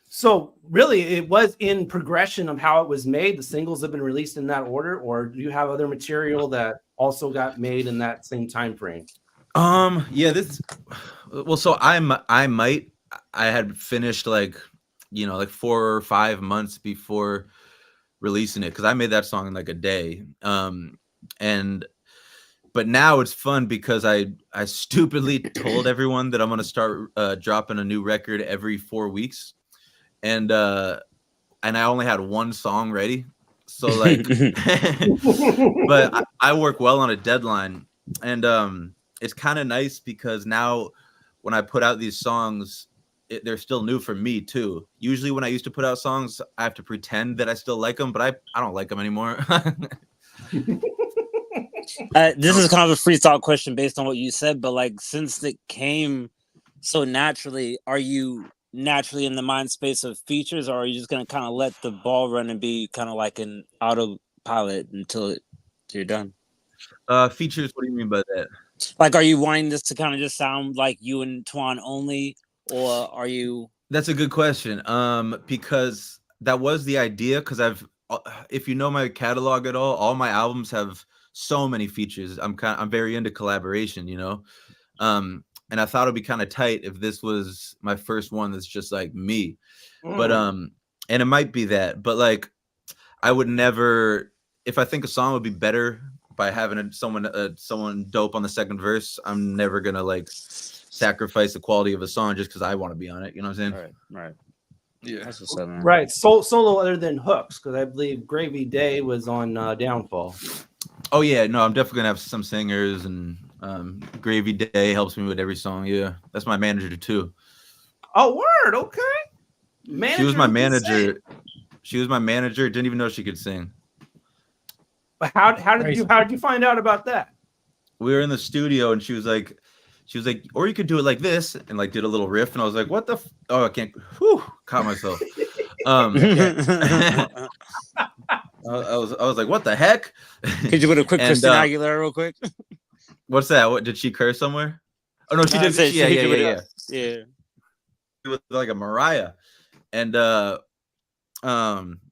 So really, it was in progression of how it was made. The singles have been released in that order, or do you have other material that also got made in that same time frame? Yeah, so I had finished like 4 or 5 months before releasing it, because I made that song in like a day. But now it's fun because I stupidly told everyone that I'm gonna start dropping a new record every 4 weeks, and I only had one song ready. So like, but I work well on a deadline, and it's kind of nice because now when I put out these songs, they're still new for me too. Usually when I used to put out songs, I have to pretend that I still like them, but I don't like them anymore. This is kind of a freestyle question based on what you said, but like, since it came so naturally, are you naturally in the mind space of features, or are you just going to kind of let the ball run and be kind of like an autopilot until you're done? Features, what do you mean by that? Like, are you wanting this to kind of just sound like you and Twan only, or are you? That's a good question. Because that was the idea, because if you know my catalog at all my albums have so many features. I'm very into collaboration, and I thought it'd be kind of tight if this was my first one that's just like me. But and it might be that, but like, I would never, if I think a song would be better by having someone dope on the second verse, I'm never gonna like sacrifice the quality of a song just because I want to be on it. You know what I'm saying? Right. Yeah. That's what's up, man. Right. Solo other than hooks, because I believe Gravy Day was on Downfall. Oh yeah, no, I'm definitely gonna have some singers, and Gravy Day helps me with every song. Yeah, that's my manager too. Oh, word. Okay. She was my manager. She was my manager. Didn't even know she could sing. But how did you find out about that? We were in the studio, and she was like, or you could do it like this, and like did a little riff, and I was like, what the? I can't. Whew, caught myself. I was like, what the heck? Could you put a quick Christina Aguilera real quick? What's that? What did she curse somewhere? Oh no, she did. Yeah. With like a Mariah, and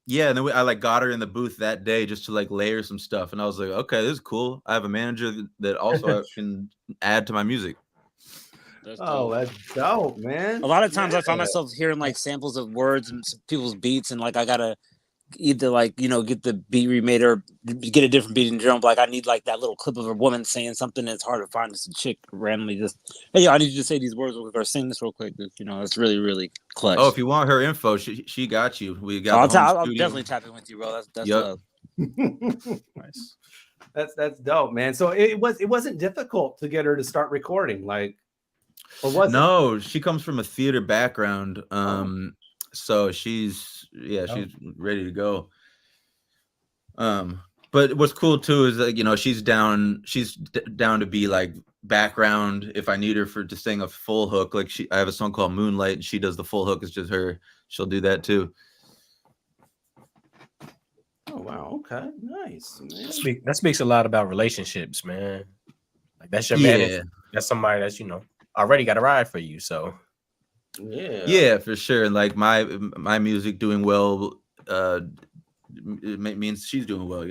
yeah, and then I like got her in the booth that day just to like layer some stuff, and I was like, okay, this is cool. I have a manager that also can add to my music. That's dope, man. A lot of times I find myself hearing like samples of words and people's beats, and like I gotta either like get the beat remade or get a different beat and drum. Like I need like that little clip of a woman saying something that's hard to find. Just a chick randomly just, hey, I need you to say these words real quick or sing this real quick. It's really, really clutch. Oh, if you want her info, she got you. We got. I'll definitely tap in with you, bro. That's yep. Nice. That's dope, man. So it wasn't difficult to get her to start recording, like, or was it? No, she comes from a theater background. So she's ready to go. But what's cool too is that she's down to be like background if I need her to sing a full hook. Like I have a song called Moonlight, and she does the full hook. It's just her. She'll do that too. Oh wow, okay, nice, man. That speaks a lot about relationships, man. Like that's your man. That's somebody that's already got a ride for you. So yeah, for sure. And like my music doing well it means she's doing well.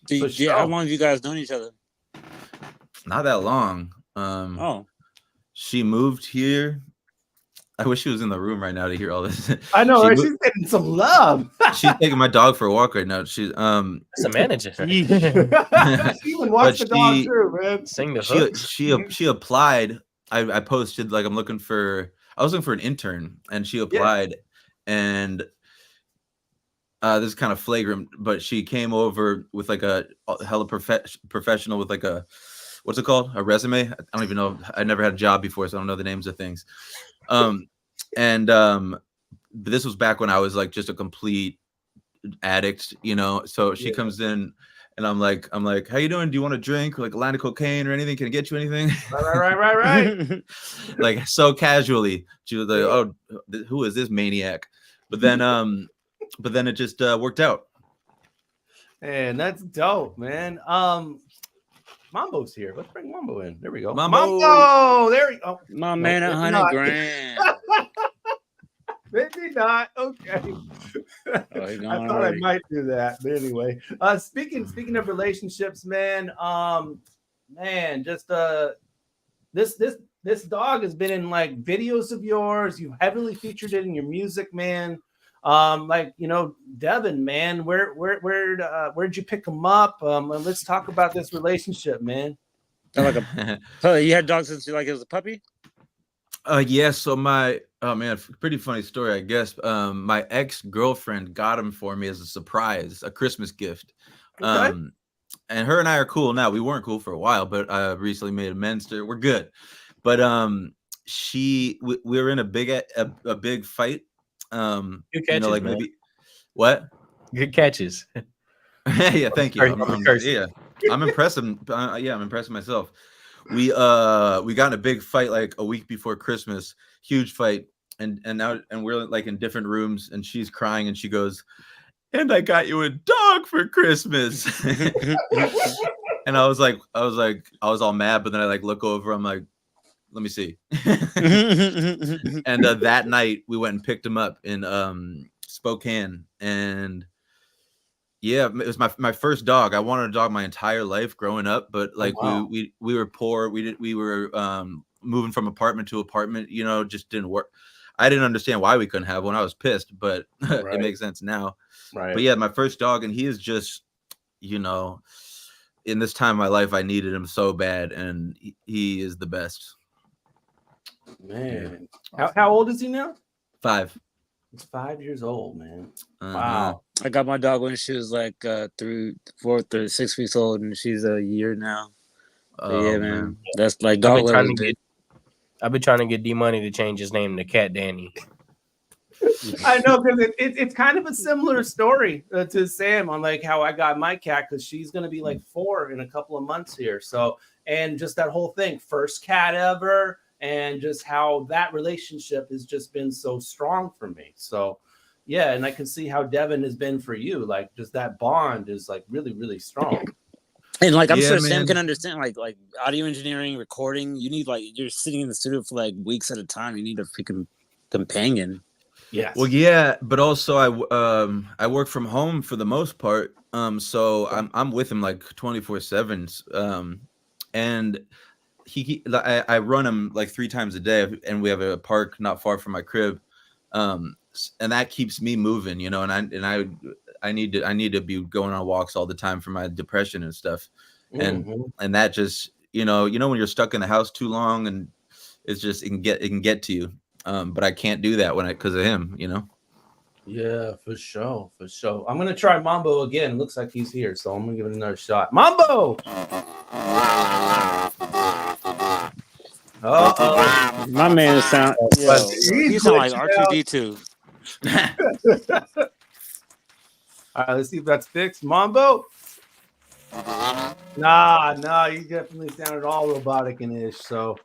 How long have you guys known each other? Not that long. She moved here. I wish she was in the room right now to hear all this. I know, right? She's getting some love. She's taking my dog for a walk right now. She's That's a manager. She even walks the dog too, man. Sing the hooks. She applied. I posted like I was looking for an intern, and she applied, and this is kind of flagrant, but she came over with like a hella professional with like a, what's it called? A resume? I don't even know. I never had a job before, so I don't know the names of things. This was back when I was like just a complete addict, so she comes in, and I'm like, how you doing? Do you want a drink, like a line of cocaine or anything? Can I get you anything? Right. Like so casually. She was like, oh, who is this maniac? But then it just worked out. And that's dope, man. Mambo's here. Let's bring Mambo in. There we go. Mambo. There we go. My man, $100 grand. Maybe not. Okay. I thought I might do that, but anyway. Speaking of relationships, man. This dog has been in like videos of yours. You heavily featured it in your music, man. Devin, man, where'd you pick him up? Let's talk about this relationship, man. You had dogs since it was a puppy? Yeah, so pretty funny story, I guess. My ex-girlfriend got him for me as a surprise, a Christmas gift. Okay. And her and I are cool now. We weren't cool for a while, but I recently made amends to her. We're good. But we were in a big fight. Good catches, man. maybe what? Good catches. Yeah, thank you. I'm impressed. I'm impressed myself. We got in a big fight like a week before Christmas, huge fight, and we're like in different rooms, and she's crying, and she goes, "And I got you a dog for Christmas." And I was all mad, but then I like look over, I'm like, let me see. And that night we went and picked him up in Spokane, and yeah, it was my first dog. I wanted a dog my entire life growing up, but like we were poor. We were moving from apartment to apartment, just didn't work. I didn't understand why we couldn't have one. I was pissed, but it makes sense now. Right. But yeah, my first dog, and he is just, in this time of my life, I needed him so bad, and he is the best. Man, how old is he now? 5. He's 5 years old, man. Wow. I got my dog when she was like 3, 4, 6 weeks old, and she's a year now. Yeah, man. That's like dog level. I've been trying to get D Money to change his name to Cat Danny. I know, because it's kind of a similar story to Sam on like how I got my cat, because she's going to be like 4 in a couple of months here. So, and just that whole thing, first cat ever, and just how that relationship has just been so strong for me. So, yeah, and I can see how Devin has been for you. Like, just that bond is like really, really strong. And like I'm sure Sam can understand, like audio engineering, recording. You need you're sitting in the studio for like weeks at a time. You need a freaking companion. Yes. Well, yeah, but also I work from home for the most part. So I'm with him like 24/7. And I run him like 3 times a day, and we have a park not far from my crib. And that keeps me moving, and I need to be going on walks all the time for my depression and stuff. And that just, when you're stuck in the house too long, and it's just, it can get to you. But I can't do that because of him, Yeah, for sure. I'm gonna try Mambo again. It looks like he's here, so I'm gonna give it another shot. Mambo. My man sound. You sound like R2D2. All right, let's see if that's fixed. Mambo. Nah, you definitely sounded all robotic and ish. So,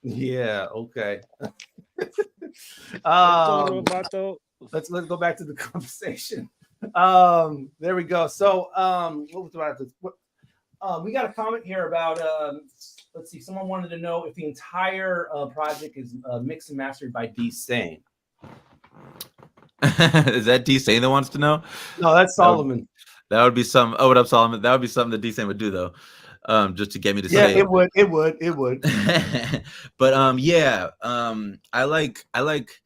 yeah, okay. Let's go back to the conversation. There we go. So, what was about this? We got a comment here about. Let's see. Someone wanted to know if the entire project is mixed and mastered by D Sane. Is that D Sane that wants to know? No, that's Solomon. That would be some. Oh, what up, Solomon? That would be something that D Sane would do, though. Just to get me to say it would. But I like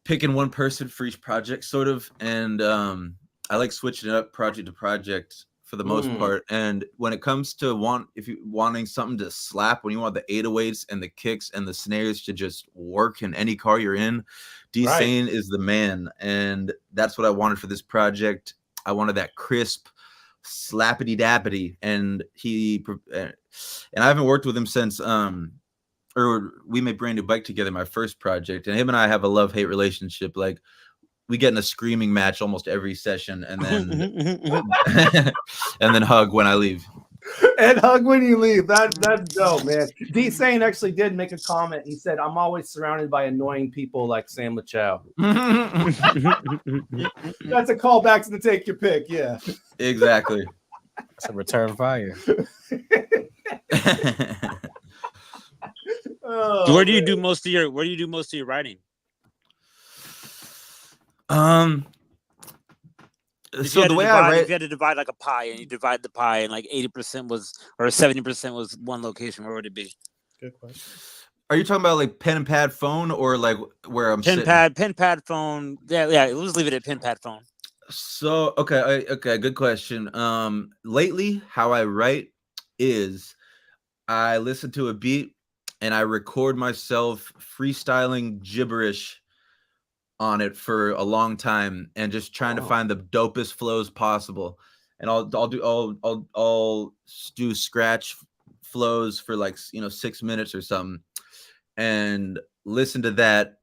picking one person for each project, sort of, and I like switching it up project to project for the most part. And when it comes to wanting something to slap, when you want the 808s and the kicks and the snares to just work in any car you're in, D Sane is the man, and that's what I wanted for this project. I wanted that crisp, slappity dappity, and I haven't worked with him since or we made Brand New Bike together, my first project, and him and I have a love-hate relationship. Like, we get in a screaming match almost every session, and then and then hug when I leave. And hug when you leave. That's dope, man. D Sane actually did make a comment. He said, "I'm always surrounded by annoying people like Sam Lachow." That's a callback to the Take Your Pick. Yeah, exactly. It's a return fire. Where do you do most of your writing? So the way I write, if you had to divide like a pie, and you divide the pie, and like 80% was or 70% was one location, where would it be? Good question. are you talking about like pen and pad phone or like where I'm Pen sitting? pad, phone. Yeah. Let's leave it at pen pad phone. So okay, good question. Lately, how I write is I listen to a beat and I record myself freestyling gibberish on it for a long time and just trying to find the dopest flows possible. And I'll do scratch flows for like 6 minutes or something, and listen to that.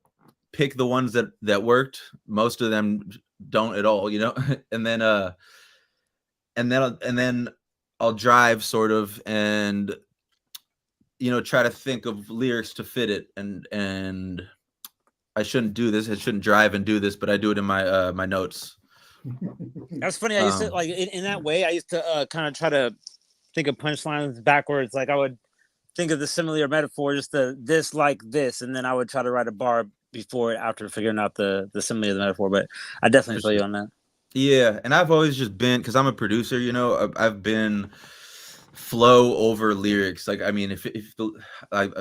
Pick the ones that worked. Most of them don't at all, and then I'll drive sort of and try to think of lyrics to fit it. And I shouldn't do this. I shouldn't drive and do this, but I do it in my my notes. That's funny. I used to like in that way. I used to kind of try to think of punchlines backwards. Like I would think of the simile or metaphor, just this like this, and then I would try to write a bar before it after figuring out the simile of the metaphor. But I definitely feel you on that. Yeah, and I've always just been, because I'm a producer, I've been flow over lyrics. Like, I mean, if the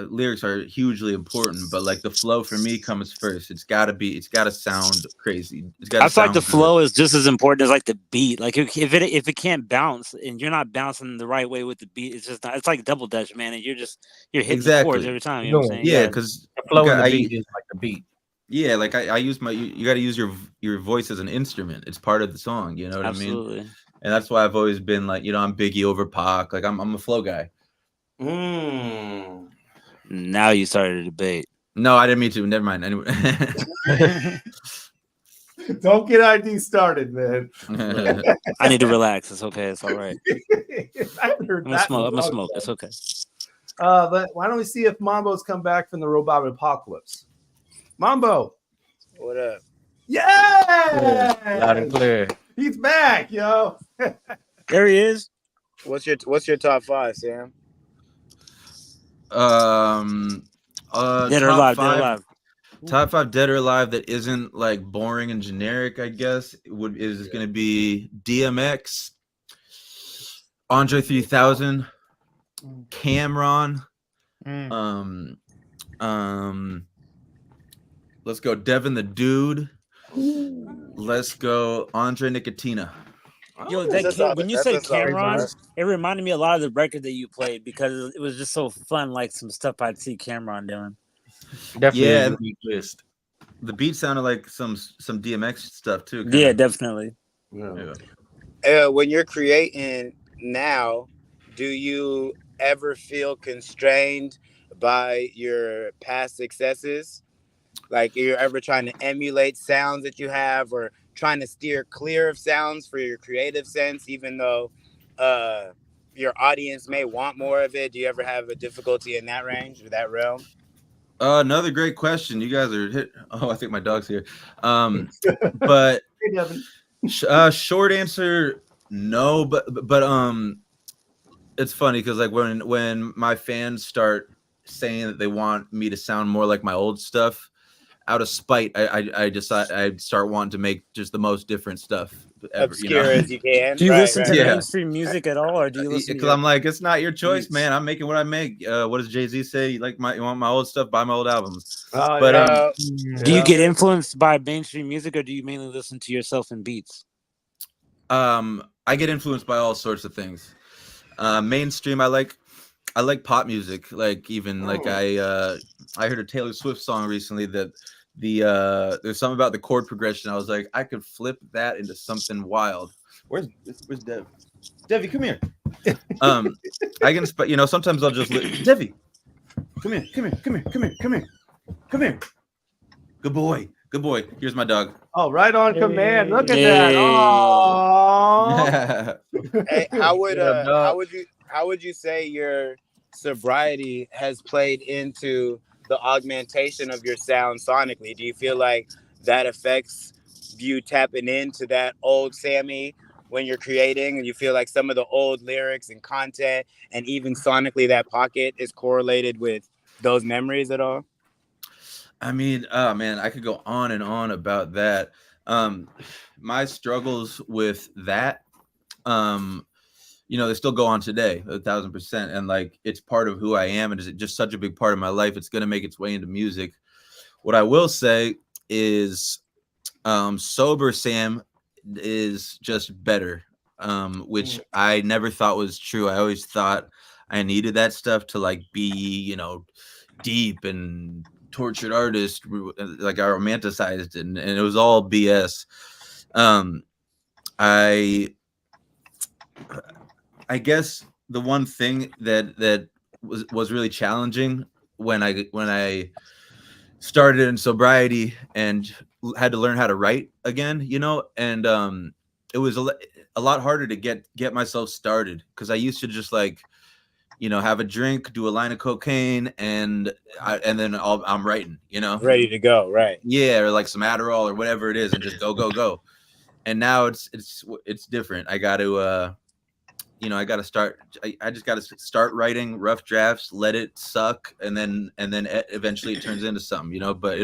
lyrics are hugely important, but like the flow for me comes first. It's got to sound crazy. I feel like the flow is just as important as like the beat. Like if it can't bounce and you're not bouncing the right way with the beat, it's just not. It's like double dutch, man, and you're hitting the chords every time. You know what I'm saying? Yeah, because the flow and the beat is like the beat. Yeah, like I use you got to use your voice as an instrument. It's part of the song. You know what I mean? Absolutely. And that's why I've always been like, I'm Biggie over Pac. Like I'm a flow guy. Now you started a debate. No, I didn't mean to. Never mind. Anyway. Don't get ID started, man. I need to relax. It's okay. It's all right. I haven't heard I'm that. gonna smoke. It's okay. But why don't we see if Mambo's come back from the robot apocalypse? Mambo. What up? Yeah! Loud and clear. He's back, yo. There he is. What's your top 5, Sam? Dead or alive, dead or alive. Top 5 dead or alive that isn't like boring and generic, I guess, is going to be DMX, Andre 3000, Cameron, let's go Devin the Dude. Let's go Andre Nicotina. Yo, when you said Cameron, it reminded me a lot of the record that you played because it was just so fun, like some stuff I'd see Cameron doing. Definitely. Yeah, the beat sounded like some DMX stuff too. Yeah, definitely. Yeah. When you're creating now, do you ever feel constrained by your past successes? Like you're ever trying to emulate sounds that you have, or trying to steer clear of sounds for your creative sense, even though your audience may want more of it? Do you ever have a difficulty in that range or that realm? Another great question. You guys are hit. Oh, I think my dog's here. But short answer, no. But it's funny because like when my fans start saying that they want me to sound more like my old stuff, out of spite, I decide I'd start wanting to make just the most different stuff ever, obscure as you can. Do you listen to mainstream music at all, or do you listen? Because I'm like, it's not your choice, man. I'm making what I make. What does Jay-Z say? You want my old stuff? Buy my old albums. Do you get influenced by mainstream music, or do you mainly listen to yourself in beats? I get influenced by all sorts of things. Mainstream, I like pop music. Like even like I heard a Taylor Swift song recently that there's something about the chord progression. I was like, I could flip that into something wild. Where's Dev? Devi, come here. I can, sometimes I'll just Devi, come here. Good boy. Here's my dog. Oh, right on command. Look at that. Oh. Hey, how would you say your sobriety has played into the augmentation of your sound sonically? Do you feel like that affects you tapping into that old Sammy when you're creating, and you feel like some of the old lyrics and content and even sonically that pocket is correlated with those memories at all? I mean, oh man, I could go on and on about that. My struggles with that, they still go on today, 1,000%. And like, it's part of who I am. And it's just such a big part of my life. It's going to make its way into music. What I will say is, sober Sam is just better, which I never thought was true. I always thought I needed that stuff to like be, deep and tortured artist, like I romanticized it, and it was all BS. I guess the one thing that was really challenging when I started in sobriety and had to learn how to write again, and it was a lot harder to get myself started, because I used to just like, have a drink, do a line of cocaine, and then I'm writing, ready to go, right? Yeah, or like some Adderall or whatever it is, and just go. And now it's different. I got to I got to start. I just got to start writing rough drafts, let it suck, and then eventually it turns into something, But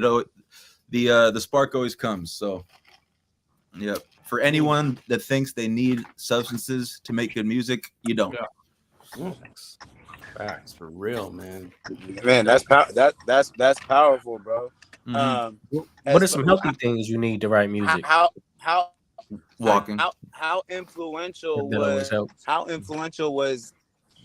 the spark always comes. So, yeah. For anyone that thinks they need substances to make good music, you don't. Yeah. Facts for real, man. Man, that's powerful, bro. Mm-hmm. What are some healthy things you need to write music? How walking? How influential was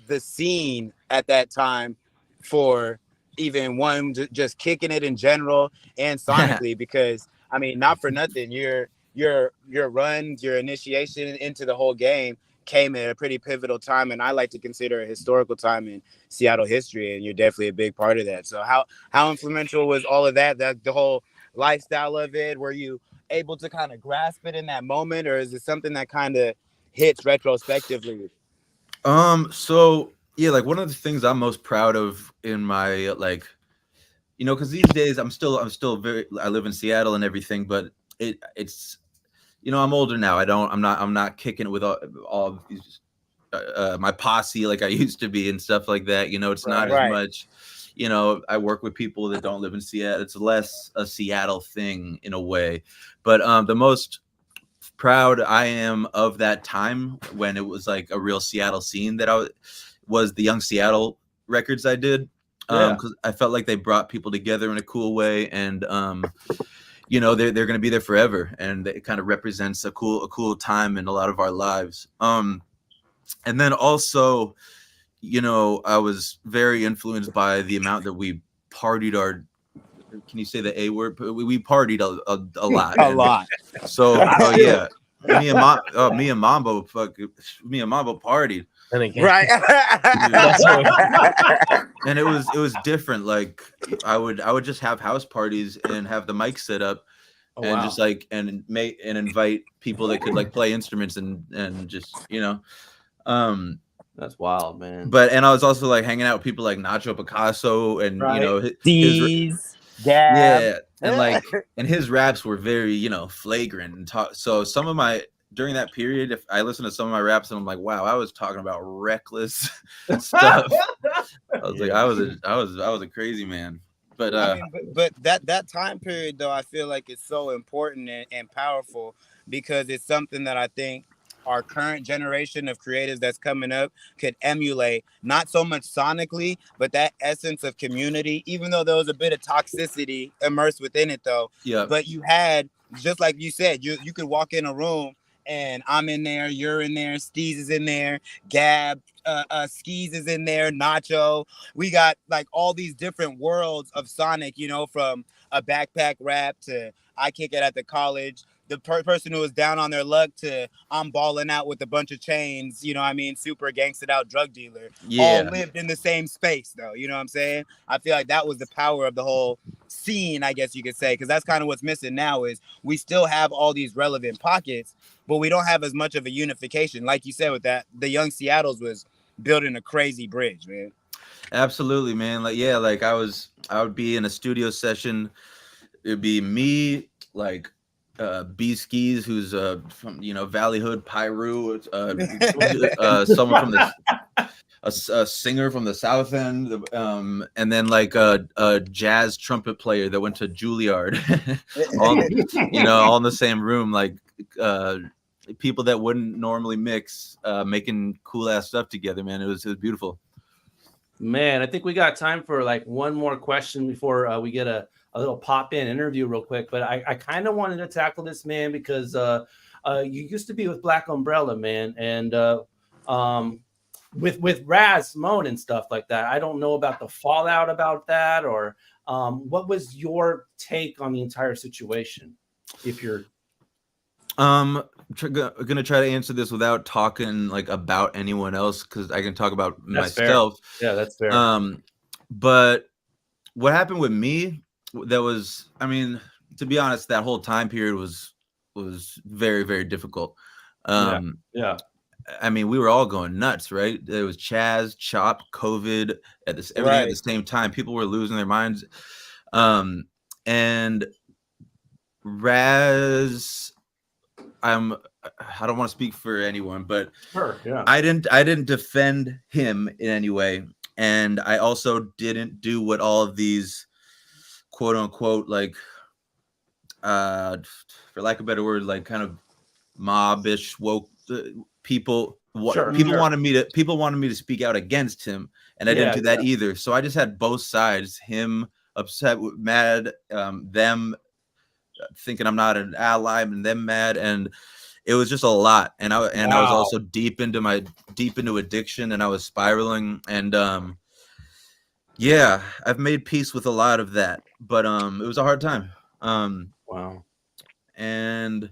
the scene at that time for even one just kicking it in general and sonically? Because I mean, not for nothing, your run, your initiation into the whole game came at a pretty pivotal time, and I like to consider a historical time in Seattle history, and you're definitely a big part of that. So how influential was all of that the whole lifestyle of it? Were you able to kind of grasp it in that moment, or is it something that kind of hits retrospectively? So yeah, like one of the things I'm most proud of in my because these days I'm still I live in Seattle and everything, but it's I'm older now. I'm not kicking it with all of these my posse like I used to be and stuff like that. It's not as much. I work with people that don't live in Seattle. It's less a Seattle thing in a way. But the most proud I am of that time when it was like a real Seattle scene that was the Young Seattle records I did. Because I felt like they brought people together in a cool way, and they're going to be there forever, and it kind of represents a cool time in a lot of our lives. And then also, I was very influenced by the amount that we partied can you say the A word? We partied a lot. A lot. So, yeah. Me and Mambo partied. Right. And it was different. Like I would just have house parties and have the mic set up and just like and invite people that could like play instruments and just that's wild, man. And I was also like hanging out with people like Nacho Picasso and his Gab. And his raps were very flagrant and so some of during that period, if I listen to some of my raps and I'm like, wow, I was talking about reckless stuff. I was like, I was a crazy man. But but that time period though, I feel like it's so important and powerful, because it's something that I think our current generation of creatives that's coming up could emulate, not so much sonically, but that essence of community, even though there was a bit of toxicity immersed within it though. Yeah. But you had, just like you said, you could walk in a room and I'm in there, you're in there, Steez is in there, Gab, Skis is in there, Nacho. We got like all these different worlds of Sonic, from a backpack rap to I Kick It at the College, the person who was down on their luck to I'm balling out with a bunch of chains, super gangsted out drug dealer. All lived in the same space though, you know what I'm saying? I feel like that was the power of the whole scene, I guess you could say, because that's kind of what's missing now is we still have all these relevant pockets, but we don't have as much of a unification. Like you said with that, the Young Seattles was building a crazy bridge, man. Absolutely, man. I would be in a studio session. It'd be me, like B Skis, who's from Valley Hood, Piru, someone from a singer from the South End, and then like a jazz trumpet player that went to Juilliard, all in the same room, like people that wouldn't normally mix, making cool ass stuff together, man. It was beautiful. Man, I think we got time for like one more question before we get a little pop-in interview real quick. But I kind of wanted to tackle this, man, because you used to be with Black Umbrella, man, and with Raz, Simone, and stuff like that. I don't know about the fallout about that, or what was your take on the entire situation? If you're gonna try to answer this without talking like about anyone else, because I can talk about myself. Fair. Yeah, that's fair. But what happened with me, that was, I mean, to be honest, that whole time period was very, very difficult. Yeah. I mean, we were all going nuts, right? There was Chaz, Chop, COVID, everything at the same time. People were losing their minds. And Raz, I don't want to speak for anyone, but sure, yeah. I didn't defend him in any way. And I also didn't do what all of these quote unquote, like, for lack of a better word, like kind of mobbish woke people. People wanted me to speak out against him, and I didn't do that either. So I just had both sides: him upset, mad, them thinking I'm not an ally, and them mad, and it was just a lot. And I was also deep into addiction, and I was spiraling. And I've made peace with a lot of that, but it was a hard time. Wow. And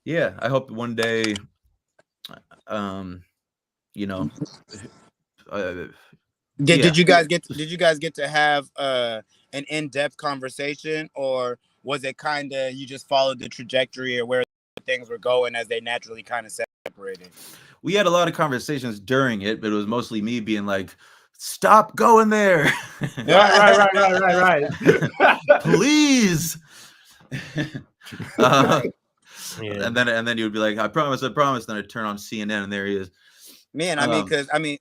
yeah, I hope one day, did you guys get to have an in-depth conversation, or was it kind of you just followed the trajectory of where things were going as they naturally kind of separated? We had a lot of conversations during it, but it was mostly me being like, stop going there. Right. Please. And then you would be like, I promise. Then I'd turn on CNN and there he is. Man,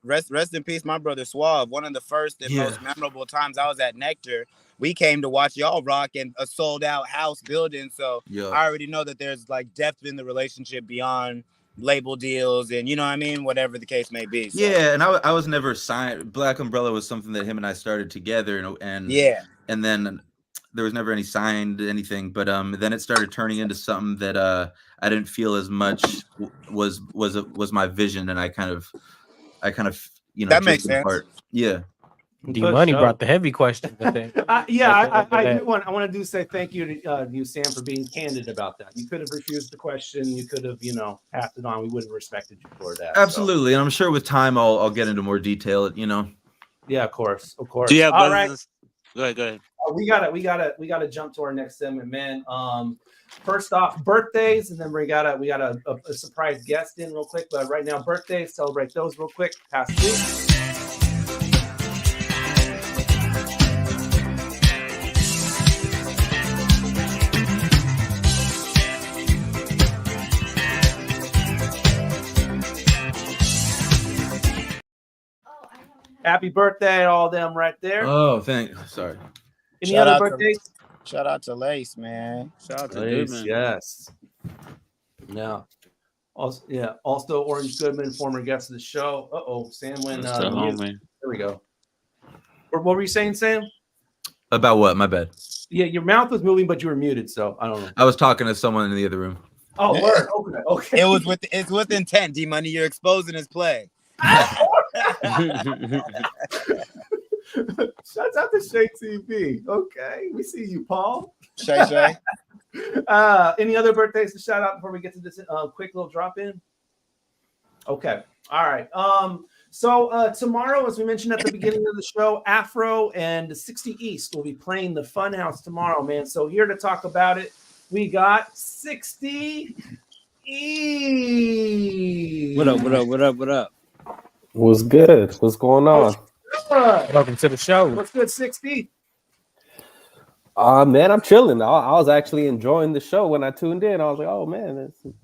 rest in peace, my brother Suave. One of the first and most memorable times I was at Nectar, we came to watch y'all rock in a sold out house building. So I already know that there's like depth in the relationship beyond label deals and whatever the case may be. So. Yeah, and I was never signed. Black Umbrella was something that him and I started together, and then there was never any signed anything, but then it started turning into something that I didn't feel as much was my vision, and I kind of that makes sense. Apart. Yeah. D-Money brought the heavy question, I think. I want to say thank you to you, Sam, for being candid about that. You could have refused the question. You could have, passed it on. We would have respected you for that. Absolutely, and I'm sure with time I'll get into more detail. Yeah, of course. Do you have all right? Go ahead. We gotta jump to our next segment, man. First off, birthdays, and then we got a surprise guest in real quick. But right now, birthdays, celebrate those real quick. Pass through. Happy birthday, all them right there. Oh, sorry. Any other birthdays? Shout out to Lace, man. Shout out to Lace, Goodman. yes. No. Also, Orange Goodman, former guest of the show. Sam went. There we go. What were you saying, Sam? About what? My bad. Yeah, your mouth was moving, but you were muted, so I don't know. I was talking to someone in the other room. Oh, word. Okay. It's with intent, D-Money. You're exposing his play. Shouts out to Shay TV. Okay, we see you, Paul. Shay. Any other birthdays to shout out before we get to this quick little drop in? Okay, all right. So tomorrow, as we mentioned at the beginning of the show, Afro and 60 East will be playing the Funhouse tomorrow, man. So here to talk about it, we got 60 East. What up? What's good? What's going on? Welcome to the show. What's good, 60? Man, I'm chilling. I was actually enjoying the show when I tuned in. I was like, oh man, you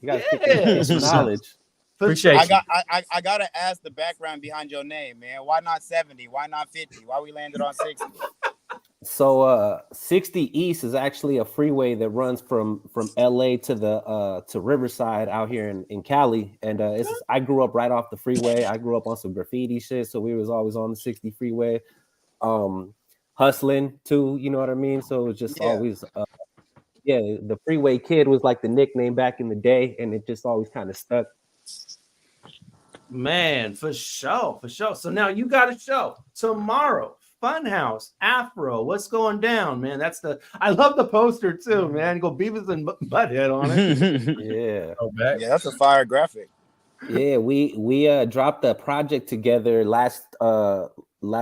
guys get some knowledge. Appreciate you. I gotta ask the background behind your name, man. Why not 70? Why not 50? Why we landed on 60? So 60 East is actually a freeway that runs from LA to the to Riverside out here in Cali. And I grew up right off the freeway. I grew up on some graffiti shit, so we was always on the 60 freeway. Hustling too, you know what I mean? So it was just always the freeway kid was like the nickname back in the day, and it just always kind of stuck. Man, for sure. So now you got a show tomorrow. Funhouse, Afro. What's going down, man? I love the poster too, man. You go Beavis and Butthead on it. Yeah. Yeah, that's a fire graphic. Yeah, we dropped a project together last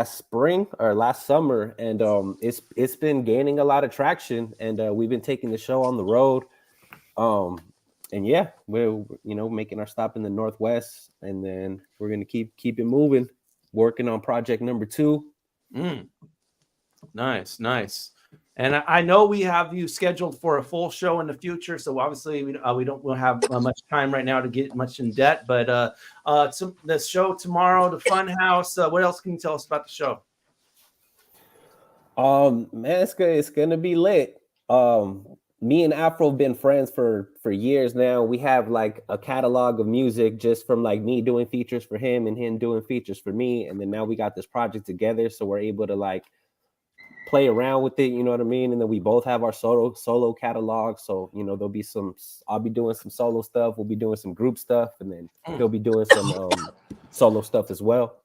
spring or last summer, and it's been gaining a lot of traction, and we've been taking the show on the road. And yeah, we're making our stop in the Northwest, and then we're gonna keep it moving, working on project number 2. Nice. And I know we have you scheduled for a full show in the future, so obviously we'll have much time right now to get much in depth. But the show tomorrow, the Funhouse. What else can you tell us about the show? Man, it's gonna be lit. Me and Afro have been friends for years now. We have like a catalog of music just from like me doing features for him and him doing features for me. And then now we got this project together, so we're able to like play around with it, you know what I mean? And then we both have our solo catalog. So, there'll be I'll be doing some solo stuff. We'll be doing some group stuff, and then he'll be doing some solo stuff as well.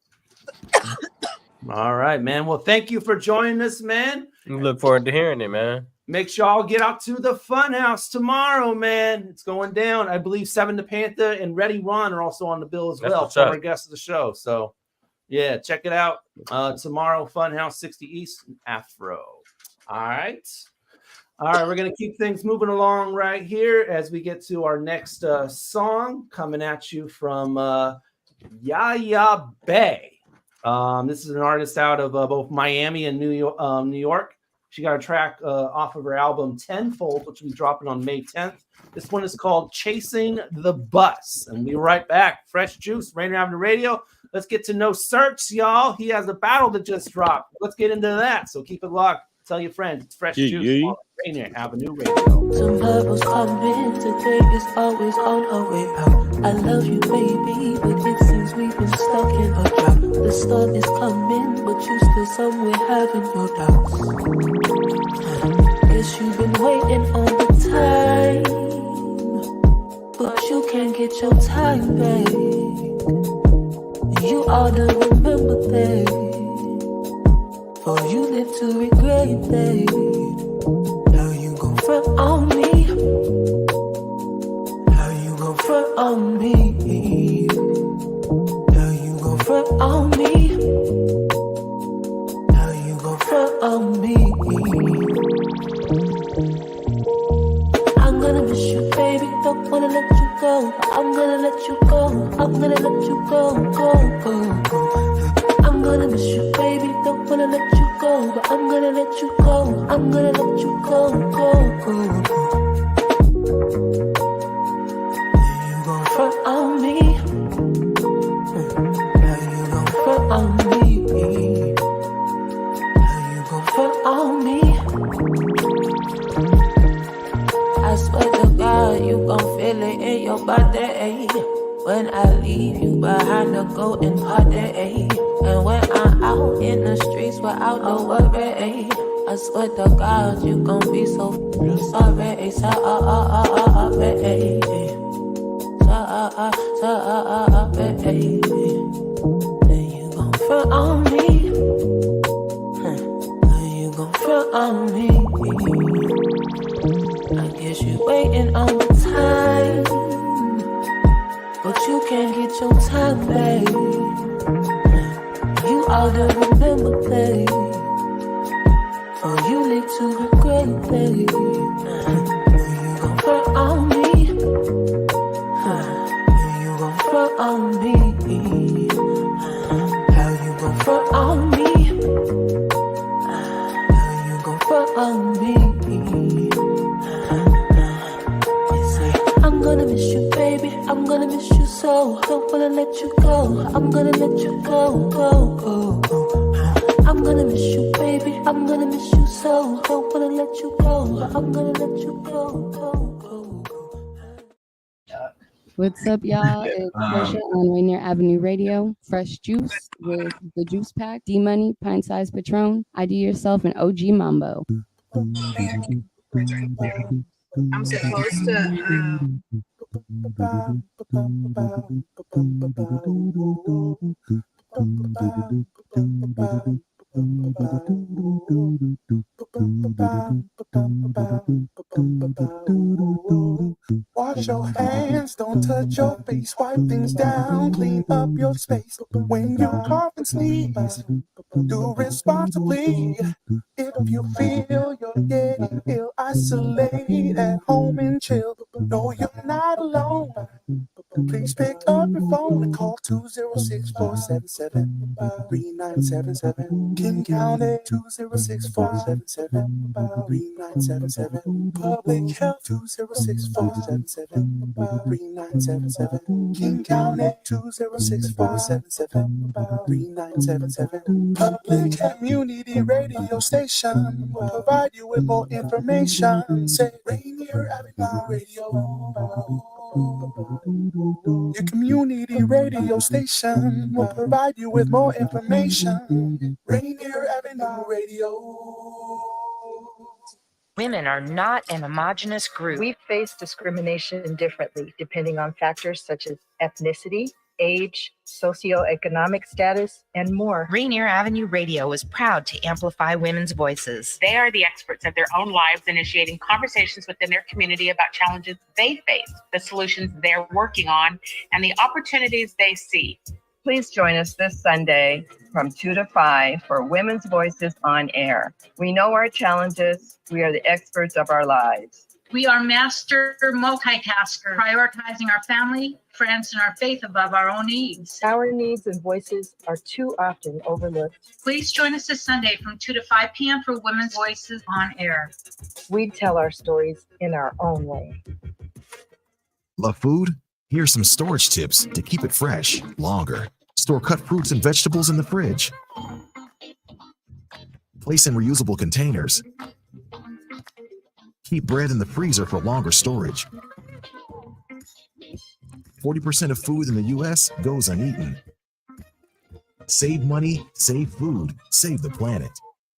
All right, man. Well, thank you for joining us, man. We look forward to hearing it, man. Make sure y'all get out to the Funhouse tomorrow, man. It's going down. I believe Seven the Panther and Ready Ron are also on the bill as well. Former guests of the show. So, yeah, check it out. Tomorrow, Funhouse, 60 East, Afro. All right. We're going to keep things moving along right here as we get to our next song coming at you from Yaya Bay. This is an artist out of both Miami and New York. She got a track off of her album Tenfold, which will be dropping on May 10th. This one is called Chasing the Bus. And we'll be right back. Fresh Juice, Rainier Avenue Radio. Let's get to know Certs, y'all. He has a battle that just dropped. Let's get into that. So keep it locked. Tell your friends. It's Fresh Juice on Rainier Avenue Radio. Tomorrow's coming, today is always on our way out. I love you, baby, but it seems we've been stuck in a drought. The storm is coming, but you still somewhere having your doubts. Guess you've been waiting all the time, but you can't get your time back. You ought to remember that, for you live to regret that. How you gon' front on me? How you gon' front on me? How you gon' front on me? How you gon' front on me? I'm gonna miss you, baby. Don't wanna let you go. I'm gonna let you go. I'm gonna let you go, go. I'm gonna miss you, baby. Don't wanna let you go, but I'm gonna let you go. I'm gonna let you go, go. You gon' front on me? How you gon' front on me? How you gon' front on me? I swear to God, you gon' feel it in your body. When I leave you behind to go and party. And when I'm out in the streets without no worry, I swear to God, you gon' be so sorry. Sorry. Then you gon' front on me. Then you gon' front on me. I guess you waiting on the time, but you can't get your time back. You ought to remember that, for you live to regret that. You gon' front on me? You gon' front on me? How you gon' front on me? How you gon' front on don't wanna let you go. I'm gonna let you go, go, go, go. I'm gonna miss you, baby. I'm gonna miss you so. Don't wanna let you go. I'm gonna let you go, go, go. What's up, y'all? It's Portia on Rainier Avenue Radio. Fresh Juice with the Juice Pack, D-Money, Pint Size Patron, ID Yourself, and OG Mambo. I'm supposed to. Wash your hands, don't touch your face, wipe things down, clean up your space. When you cough and sneeze, do responsibly. If you feel you're getting ill, isolate at home and chill. No, you're not alone. Please pick up your phone and call 206-477-3977. King County 206-477-3977. Public Health 206-477-3977. King County 206-477-3977. Public Community Radio Station will provide you with more information. Say Rainier Avenue Radio. Your community radio station will provide you with more information. Rainier Avenue Radio. Women are not an homogenous group. We face discrimination differently depending on factors such as ethnicity, age, socioeconomic status, and more. Rainier Avenue Radio is proud to amplify women's voices. They are the experts of their own lives, initiating conversations within their community about challenges they face, the solutions they're working on, and the opportunities they see. Please join us this Sunday from 2 to 5 for Women's Voices on Air. We know our challenges. We are the experts of our lives. We are master multitaskers, prioritizing our family, friends, and our faith above our own needs. Our needs and voices are too often overlooked. Please join us this Sunday from 2 to 5 p.m. for Women's Voices on Air. We tell our stories in our own way. Love food? Here's some storage tips to keep it fresh longer. Store cut fruits and vegetables in the fridge. Place in reusable containers. Keep bread in the freezer for longer storage. 40% of food in the U.S. goes uneaten. Save money, save food, save the planet.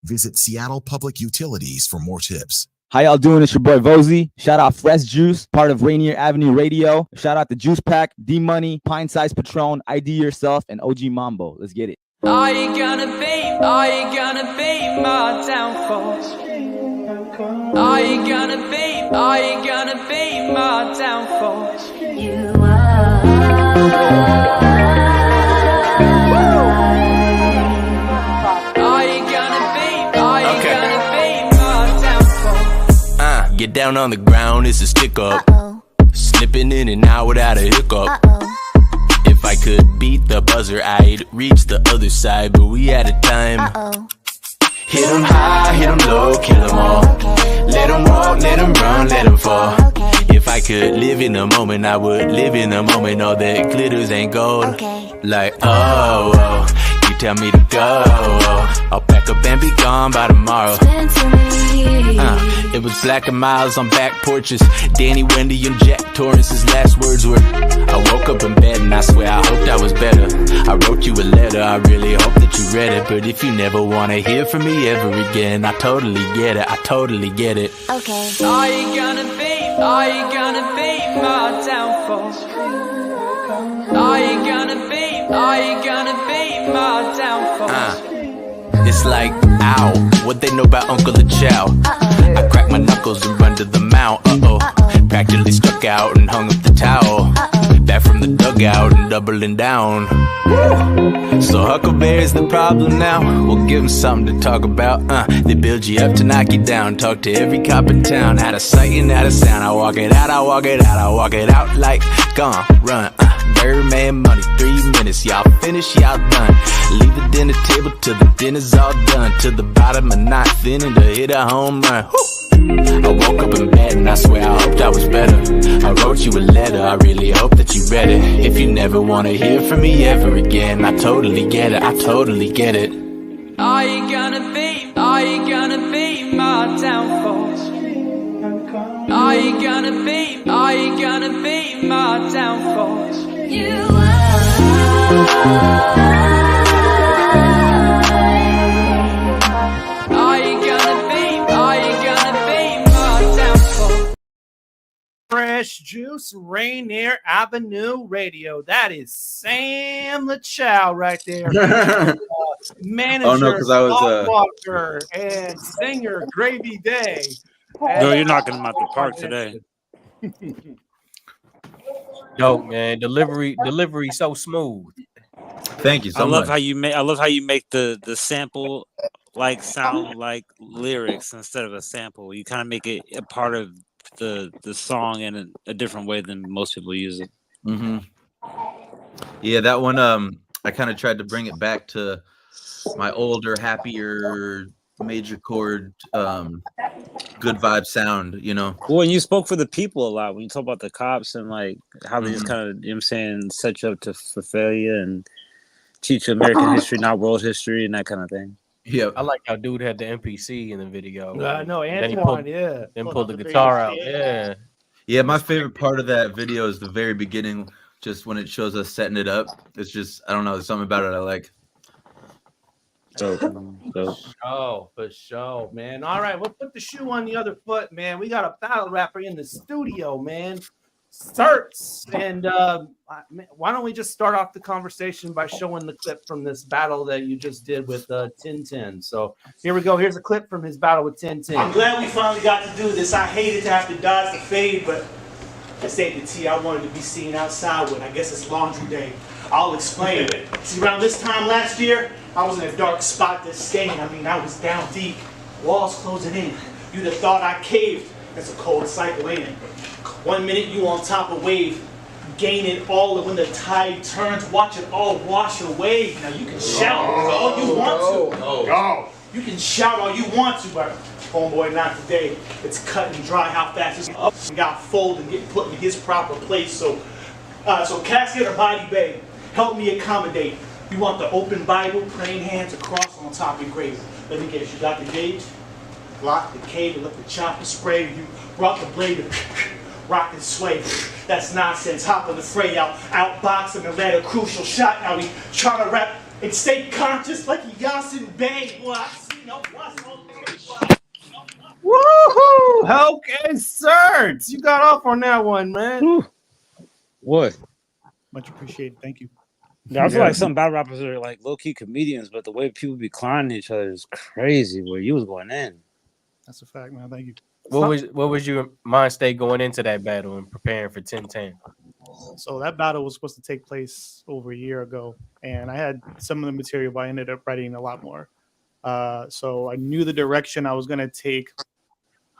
Visit Seattle Public Utilities for more tips. How y'all doing? It's your boy Vozy. Shout out Fresh Juice, part of Rainier Avenue Radio. Shout out the Juice Pack, D-Money, Pint Size Patron, ID Yourself, and OG Mambo. Let's get it. Are you gonna be my downfall? Are you gonna be my downfall? You are. Get down on the ground, it's a stick up. Slipping in and out without a hiccup. If I could beat the buzzer, I'd reach the other side, but we out of time. Hit 'em high, hit 'em low, kill 'em all. Let 'em walk, let 'em run, let 'em fall. If I could live in the moment, I would live in the moment. All that glitters ain't gold. Like, oh, you tell me to go. I'll pack up and be gone by tomorrow. It was Black and Miles on back porches. Danny, Wendy, and Jack Torrance's last words were, I woke up in bed and I swear I hoped I was better. I wrote you a letter, I really hope that you read it. But if you never want to hear from me ever again, I totally get it, I totally get it. Okay. Are you gonna be my downfall? Are you gonna be my downfall? It's like, ow, what they know about Uncle Chow? I crack my knuckles and run to the mount, practically struck out and hung up the towel. Back from the dugout and doubling down. So Huckleberry's the problem now. We'll give them something to talk about. They build you up to knock you down. Talk to every cop in town. Out of sight and out of sound. I walk it out, I walk it out, I walk it out like gone, run. Birdman money, 3 minutes. Y'all finish, y'all done. Leave the dinner table till the dinner's all done. To the bottom of 9th inning to hit a home run. Woo! I woke up in bed and I swear I hoped I was better. I wrote you a letter, I really hope that you read it. If you never wanna hear from me ever again, I totally get it, I totally get it. Are you gonna be my downfall? Are you gonna be my downfall? You are you gonna be my downfall? Fresh Juice, Rainier Avenue Radio. That is Sam Lachow right there. Manager, Oh, no, 'cause I was, Walker, and singer Gravy Day. Yo, you're knocking him out the park today. Yo, man, delivery so smooth. Thank you so I love much. how you make the sample like sound like lyrics instead of a sample. You kind of make it a part of the song in a different way than most people use it. Mm-hmm. Yeah, that one. I kind of tried to bring it back to my older, happier major chord, good vibe sound. You know. Well, and you spoke for the people a lot when you talk about the cops and like how they just kind of, you know what I'm saying, set you up for failure and teach you American history, not world history, and that kind of thing. Yeah, I like how dude had the MPC in the video. No, Then he Antoine, pulled the guitar out. Yeah, my favorite part of that video is the very beginning, just when it shows us setting it up. It's just, I don't know, there's something about it I like. Oh, for sure, man. All right, we'll put the shoe on the other foot, man. We got a battle rapper in the studio, man. Certs. And why don't we just start off the conversation by showing the clip from this battle that you just did with 1010. So here we go. Here's a clip from his battle with 1010. I'm glad we finally got to do this. I hated to have to dodge the fade, but this ain't the tea I wanted to be seen outside with. I guess it's laundry day. I'll explain. See, around this time last year, I was in a dark spot that's stained. I mean, I was down deep, walls closing in. You'd have thought I caved. That's a cold cycle, ain't it? 1 minute you on top of wave, gain it all, and when the tide turns, watch it all wash away. Now you can shout all you want to. You can shout all you want to, but homeboy, not today. It's cut and dry how fast it's up and got folded and get put in his proper place. So casket or body bay, help me accommodate. You want the open Bible, praying hands across on top of grave. Let me guess, you got the gauge, lock the cable, let the chopper spray. You brought the blade to rock and sway. That's nonsense. Hop in the fray, outbox him and land a crucial shot. Now we trying to rap and stay conscious like Yasin Bey. Boy, I see no what's Woohoo! Okay, Certs. You got off on that one, man. What? Much appreciated. Thank you. Yeah, I feel like some battle rappers are like low-key comedians, but the way people be clowning each other is crazy. Where you was going in. That's a fact, man. Thank you. What was your mind state going into that battle and preparing for 1010? So that battle was supposed to take place over a year ago, and I had some of the material, but I ended up writing a lot more. So I knew the direction I was going to take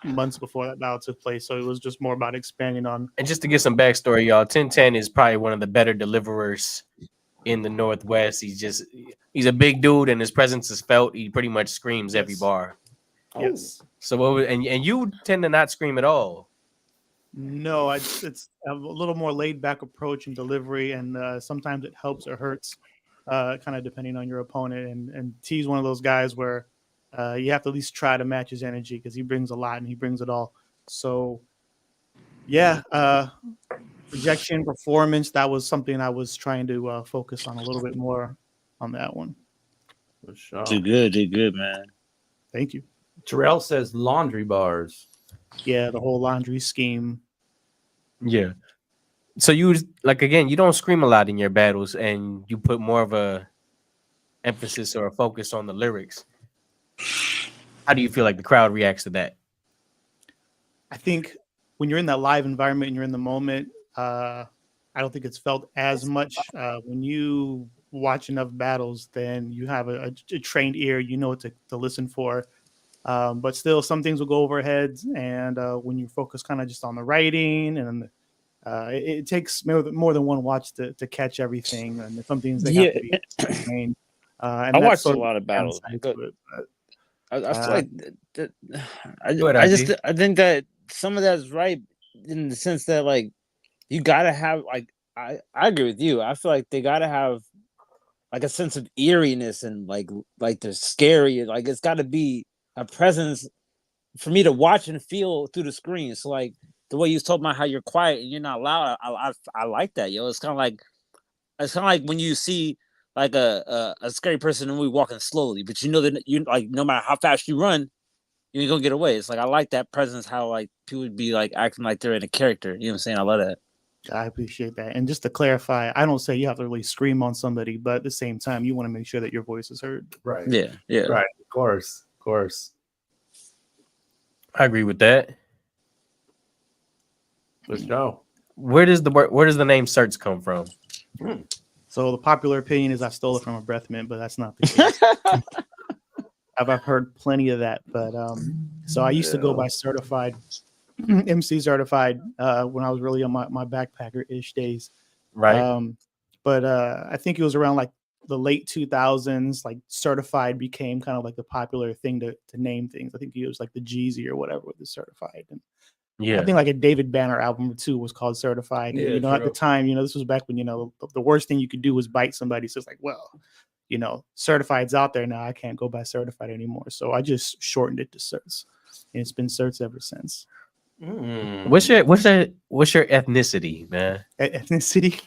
months before that battle took place. So it was just more about expanding on. And just to get some backstory, y'all, 1010 is probably one of the better deliverers in the Northwest. He's a big dude, and his presence is felt. He pretty much screams every bar. Yes. So and you tend to not scream at all. No, it's a little more laid back approach and delivery, and sometimes it helps or hurts, kind of depending on your opponent. And T's one of those guys where you have to at least try to match his energy because he brings a lot and he brings it all. So yeah, projection, performance, that was something I was trying to focus on a little bit more on that one. For sure. Did good, man. Thank you. Terrell says laundry bars. Yeah, the whole laundry scheme. Yeah. So you again, you don't scream a lot in your battles, and you put more of a emphasis or a focus on the lyrics. How do you feel like the crowd reacts to that? I think when you're in that live environment and you're in the moment, I don't think it's felt as much. When you watch enough battles, then you have a trained ear. You know what to listen for. But still, some things will go over heads, and when you focus kind of just on the writing, and it takes more than one watch to catch everything, and some things they have to be trained. I watched a lot of battles. I feel like I think that some of that is right in the sense that like you gotta have like I agree with you. I feel like they gotta have like a sense of eeriness and like they're scary. Like it's got to be a presence for me to watch and feel through the screen. So like the way you told about how you're quiet and you're not loud, I like that, yo. It's kind of like when you see like a scary person in a movie walking slowly, but you know that you like no matter how fast you run, you ain't gonna get away. It's like I like that presence, how like people would be like acting like they're in a character. You know what I'm saying? I love that. I appreciate that. And just to clarify, I don't say you have to really scream on somebody, but at the same time, you want to make sure that your voice is heard. Right. Yeah. Right. Of course. I agree with that. Let's go. Where does the name Certs come from? So the popular opinion is I stole it from a breath mint, but that's not the case. I've heard plenty of that, but so I used to go by certified, MC certified when I was really on my backpacker-ish days. Right. But I think it was around like the late 2000s, like certified became kind of like the popular thing to name things. I think it was like the Jeezy or whatever with the certified. And yeah, I think like a David Banner album or two was called Certified. Yeah, And, at the time, this was back when, the worst thing you could do was bite somebody. So it's like, well, Certified's out there now. I can't go by Certified anymore. So I just shortened it to Certs. And it's been Certs ever since. What's your ethnicity, man? Ethnicity?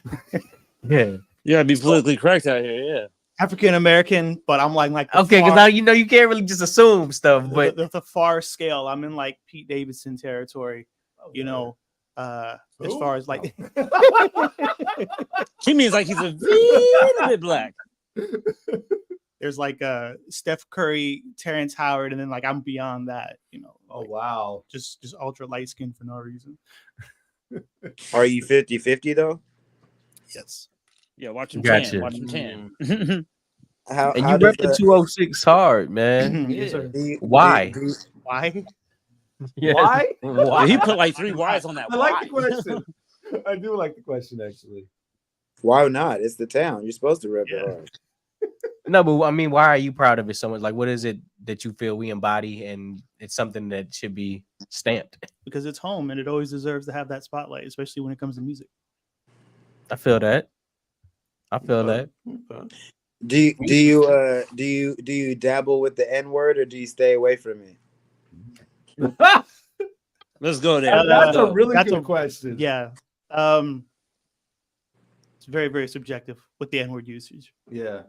Yeah. Yeah, be politically correct out here. Yeah. African American, but I'm like okay, because now you can't really just assume stuff, but the far scale, I'm in like Pete Davidson territory, as far as like he means like he's a little bit black. There's like Steph Curry, Terrence Howard, and then like I'm beyond that, Oh wow, just ultra light skin for no reason. Are you 50-50 though? Yes. Yeah, watch him Gotcha. tan. Watch him tan. And you rep the 206 hard, man. Yes, sir. Why? Why? Yes. Why? Why? He put like 3 Y's on that. I like the question. I do like the question actually. Why not? It's the town. You're supposed to rep it hard. No, but I mean, why are you proud of it so much? Like, what is it that you feel we embody, and it's something that should be stamped? Because it's home, and it always deserves to have that spotlight, especially when it comes to music. I feel that. that. Do you dabble with the N-word or do you stay away from it? Let's go there. That's a really good question. Yeah. It's very, very subjective with the N-word usage. Yeah.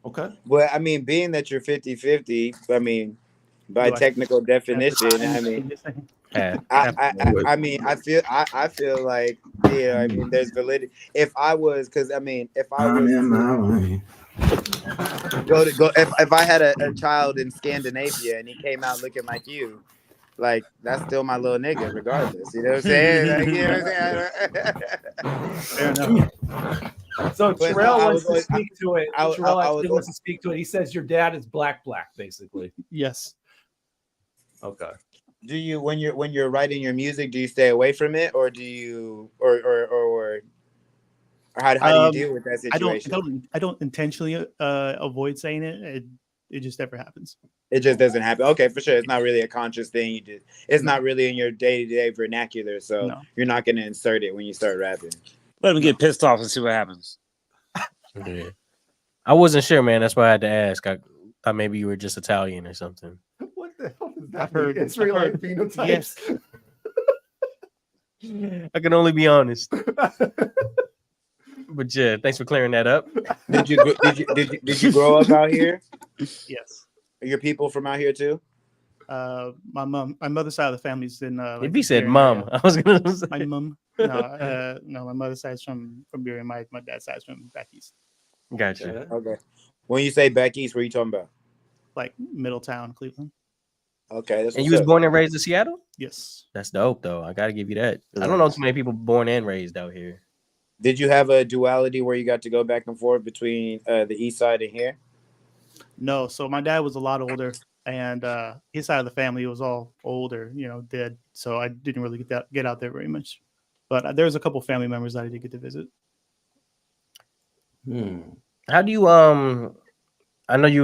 Okay. Well, I mean, being that you're 50-50, I mean, by technical definition, I mean, I mean, I feel like, yeah, I mean, there's validity. If I was, because I mean, if I was if I had a child in Scandinavia and he came out looking like you, like that's still my little nigga, regardless. You know what I'm saying? Like, you know what I'm saying? Fair enough. So Terrell wants to speak to it. Terrell actually wants to speak to it. He says your dad is black, basically. Yes. Okay. Do you when you're writing your music, do you stay away from it, or do you or how do you deal with that situation? I don't intentionally avoid saying it. It just never happens. It just doesn't happen. Okay, for sure. It's not really a conscious thing. It's not really in your day-to-day vernacular, so you're not going to insert it when you start rapping. Let him get pissed off and see what happens. Yeah. I wasn't sure, man. That's why I had to ask. I thought maybe you were just Italian or something. What the hell is that? I've heard it's really like phenotypes. Yes. I can only be honest. But yeah, thanks for clearing that up. Did you grow up out here? Yes. Are your people from out here too? My mother's side of the family's in. If he said mom, I was gonna say my mom. No, my mother's side's from Bury. My dad's side's from back east. Gotcha. Okay. When you say back east, what are you talking about? Like Middletown, Cleveland. Okay. And you was born and raised in Seattle? Yes. That's dope, though. I gotta give you that. I don't know too many people born and raised out here. Did you have a duality where you got to go back and forth between the east side and here? No. So my dad was a lot older, and his side of the family was all older, dead. So I didn't really get out there very much. But there was a couple family members that I did get to visit. How do you I know you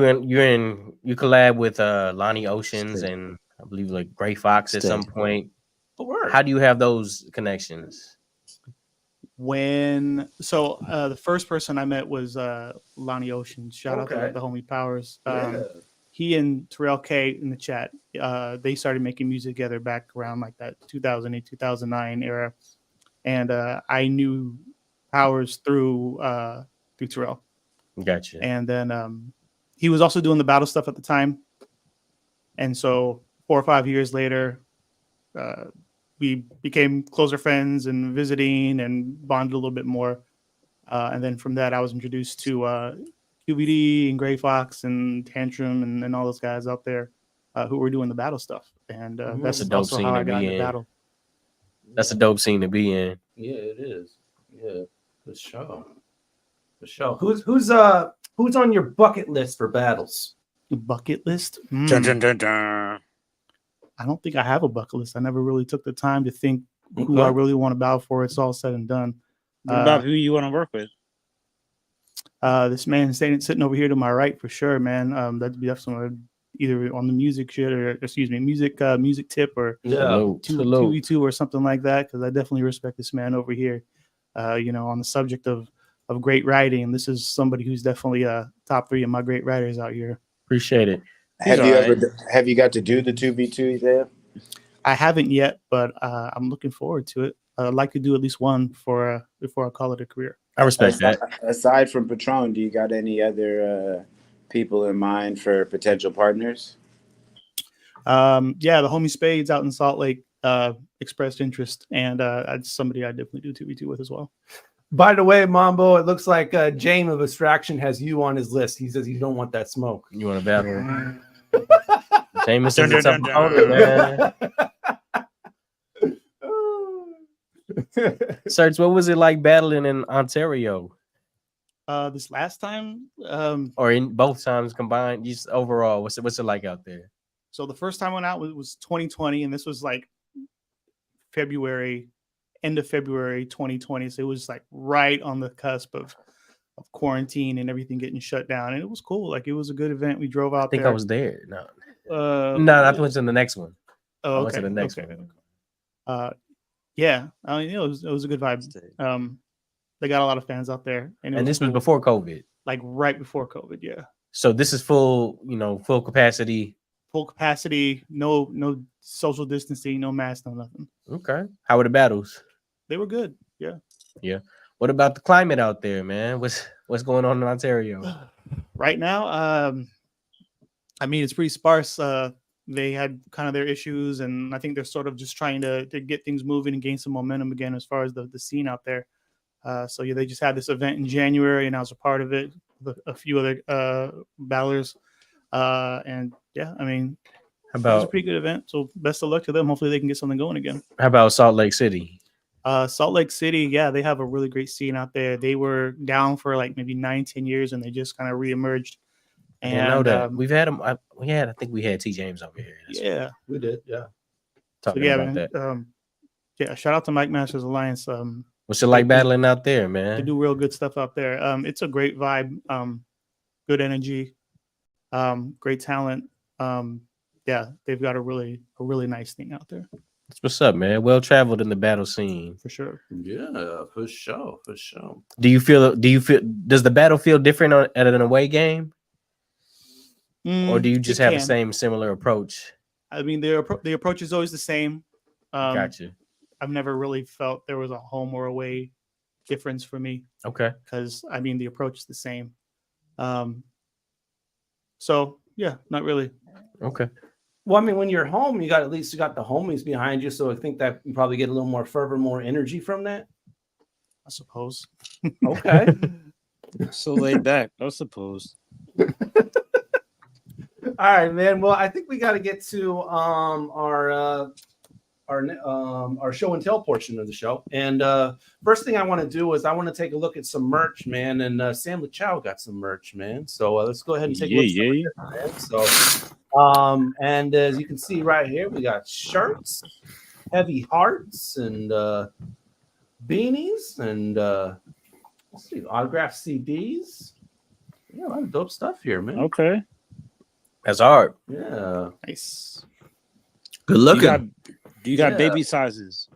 collab with Lonnie Oceans and I believe like Gray Fox at some point. How do you have those connections? The first person I met was Lonnie Oceans. Shout out to the homie Powers. He and Terrell K in the chat, they started making music together back around like that 2008, 2009 era. And I knew Powers through Terrell. Gotcha. And then he was also doing the battle stuff at the time. And so 4 or 5 years later, we became closer friends and visiting and bonded a little bit more. And then from that, I was introduced to QBD and Gray Fox and Tantrum and all those guys out there who were doing the battle stuff. And that's a dope also scene how to I got be into in. battle. That's a dope scene to be in. Yeah, it is. Yeah, for sure. For sure. Who's on your bucket list for battles? Bucket list? Dun, dun, dun, dun. I don't think I have a bucket list. I never really took the time to think who I really want to battle for. It's all said and done. What about who you want to work with? This man sitting over here to my right for sure, man. That'd be definitely either on the music shit or music tip or 2v2 or something like that. Because I definitely respect this man over here. On the subject of great writing, this is somebody who's definitely top 3 of my great writers out here. Appreciate it. Have you got to do the 2v2 there? I haven't yet, but I'm looking forward to it. I'd like to do at least one before I call it a career. I respect that. Aside from Patron, do you got any other people in mind for potential partners? The homie Spades out in Salt Lake expressed interest, and that's somebody I definitely do 2v2 with as well. By the way, Mambo, it looks like James of Abstraction has you on his list. He says you don't want that smoke. You want to battle? Jameson, it's up man. Certs, what was it like battling in Ontario? This last time, or in both times combined, just overall, what's it like out there? So the first time I went out was 2020, and this was like end of February 2020. So it was like right on the cusp of quarantine and everything getting shut down, and it was cool. Like it was a good event. We drove out. I think there. I was there. No, I went to the next one. Oh, okay. I went to the next one. Yeah, I mean, it was a good vibe. They got a lot of fans out there, and this was before COVID, like right before COVID. Yeah. So this is full capacity. Full capacity. No social distancing. No mask. No nothing. Okay. How were the battles? They were good. Yeah. Yeah. What about the climate out there, man? What's going on in Ontario right now? I mean, it's pretty sparse. They had kind of their issues, and I think they're sort of just trying to get things moving and gain some momentum again as far as the scene out there. They just had this event in January, and I was a part of it with a few other battlers. And yeah, I mean, it was a pretty good event. So best of luck to them. Hopefully they can get something going again. How about Salt Lake City? Salt Lake City, yeah, they have a really great scene out there. They were down for like maybe 9-10 years, and they just kind of reemerged. And I know that we've had them. I think we had T. James over here. Yeah, we did. Yeah, talking about that. Shout out to Mike Masters Alliance. What's it like battling out there, man? They do real good stuff out there. It's a great vibe. Good energy. Great talent. They've got a really nice thing out there. That's what's up, man. Well traveled in the battle scene. For sure. Yeah, for sure. Does the battle feel different at an away game? Or do you just have the same similar approach? I mean, the approach is always the same. Gotcha. I've never really felt there was a home or away difference for me. Okay. Because I mean, the approach is the same. So yeah, not really. Okay. Well, I mean, when you're home, you got the homies behind you, so I think that you probably get a little more fervor, more energy from that. I suppose. Okay. So laid back, I suppose. All right, man. Well, I think we got to get to our show and tell portion of the show. And first thing I want to do is I want to take a look at some merch, man. And Sam Lachow got some merch, man. So let's go ahead and take a look. At so, and as you can see right here, we got shirts, heavy hearts, and beanies, and let's see, autographed CDs. Yeah, a lot of dope stuff here, man. Okay. That's hard. Yeah. Nice. Good looking. Do you got baby sizes?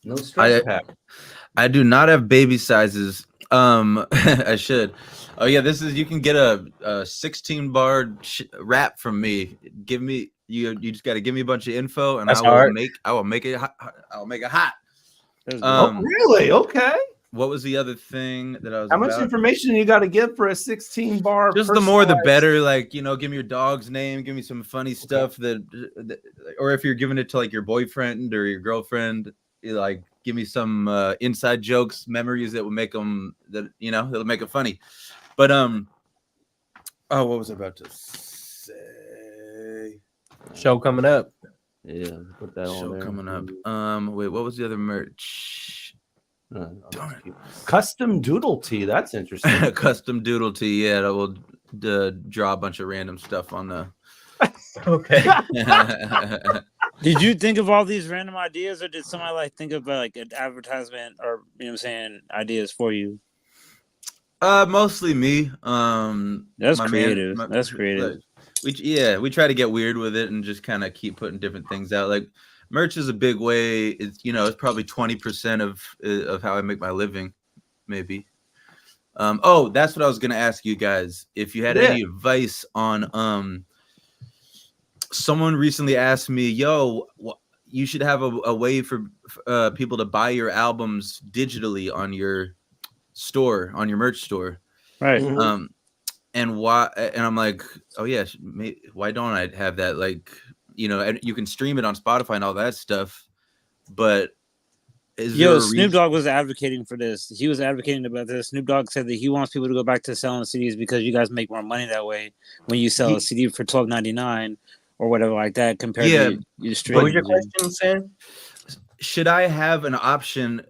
No stretch pack. I do not have baby sizes. I should. Oh yeah, this is, you can get a 16 bar rap from me. Give me, you just got to give me a bunch of info, and That's I will hard. make it hot. Oh, really? Okay. What was the other thing that I was How much about? information you got to give for a 16 bar? Just the more the personalized- better. Like, you know, give me your dog's name, give me some funny stuff that, or if you're giving it to like your boyfriend or your girlfriend, like give me some inside jokes, memories that will make them, that, you know, that'll make it funny. But oh, what was I about to say? Show coming up. Yeah, put that on Show there. coming up. Wait, what was the other merch? Custom doodle tee. That's interesting. Custom doodle tee. Yeah, that will draw a bunch of random stuff on the. Okay. Did you think of all these random ideas, or did somebody like think of like an advertisement, or you know what I'm saying, ideas for you? Mostly me. That's creative. That's creative. We try to get weird with it and just kind of keep putting different things out. Like merch is a big way. It's, you know, it's probably 20% of how I make my living, maybe. Oh, that's what I was gonna ask you guys. If you had any advice on someone recently asked me, yo, you should have a way for people to buy your albums digitally on your store, on your merch store, right? And why? And I'm like, oh yeah, why don't I have that? Like, you know, you can stream it on Spotify and all that stuff, but Snoop Dogg was advocating for this. He was advocating about this. Snoop Dogg said that he wants people to go back to selling CDs because you guys make more money that way when you sell a CD for $12.99 or whatever like that compared to your streaming. What was your question, Sam? Should I have an option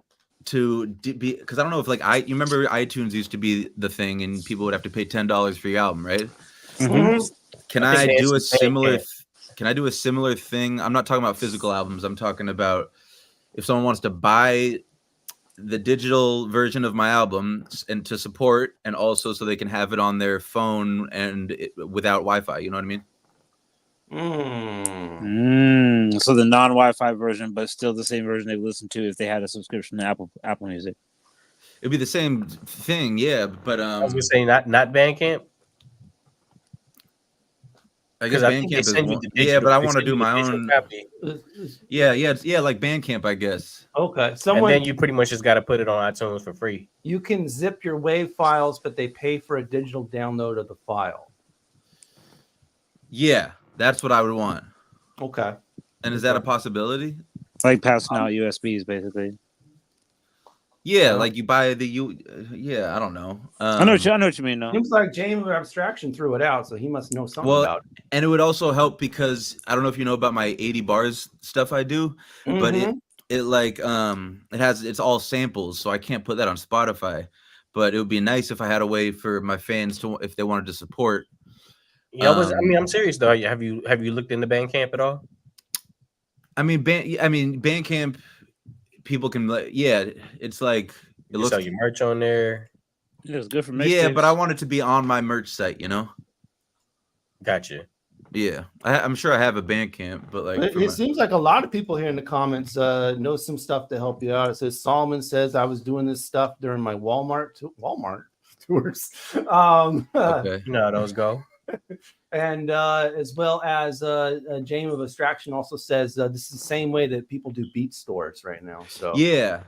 to be, because I don't know if like you remember iTunes used to be the thing and people would have to pay $10 for your album, right? Mm-hmm. Can I do a similar thing? I'm not talking about physical albums. I'm talking about if someone wants to buy the digital version of my album and to support, and also so they can have it on their phone and without Wi-Fi. You know what I mean? So the non-Wi-Fi version, but still the same version they would listen to if they had a subscription to Apple Music. It'd be the same thing, yeah. But I was gonna say not Bandcamp. I guess Bandcamp is one. Yeah, but I want to do my own. Yeah, like Bandcamp, I guess. Okay, and then you pretty much just got to put it on iTunes for free. You can zip your WAV files, but they pay for a digital download of the file. Yeah, that's what I would want. Okay. And is that a possibility? Like passing out USBs, basically. Yeah, like you buy the yeah, I don't know. I know what you mean. No, seems like James of Abstraction threw it out, so he must know something about it. And it would also help because I don't know if you know about my 80 bars stuff I do, but it like it's all samples, so I can't put that on Spotify. But it would be nice if I had a way for my fans to, if they wanted to support. Yeah, I'm serious though. Have you looked into Bandcamp at all? I mean, Bandcamp. People can, it's like it looks, sell your merch on there. Yeah, it's good for yeah, but I want it to be on my merch site, you know. Gotcha. Yeah, I'm sure I have a Bandcamp, but like it seems like a lot of people here in the comments know some stuff to help you out. It says Solomon says I was doing this stuff during my Walmart tours. Okay, you know how those go. And as well as James of Abstraction also says this is the same way that people do beat stores right now. So yeah,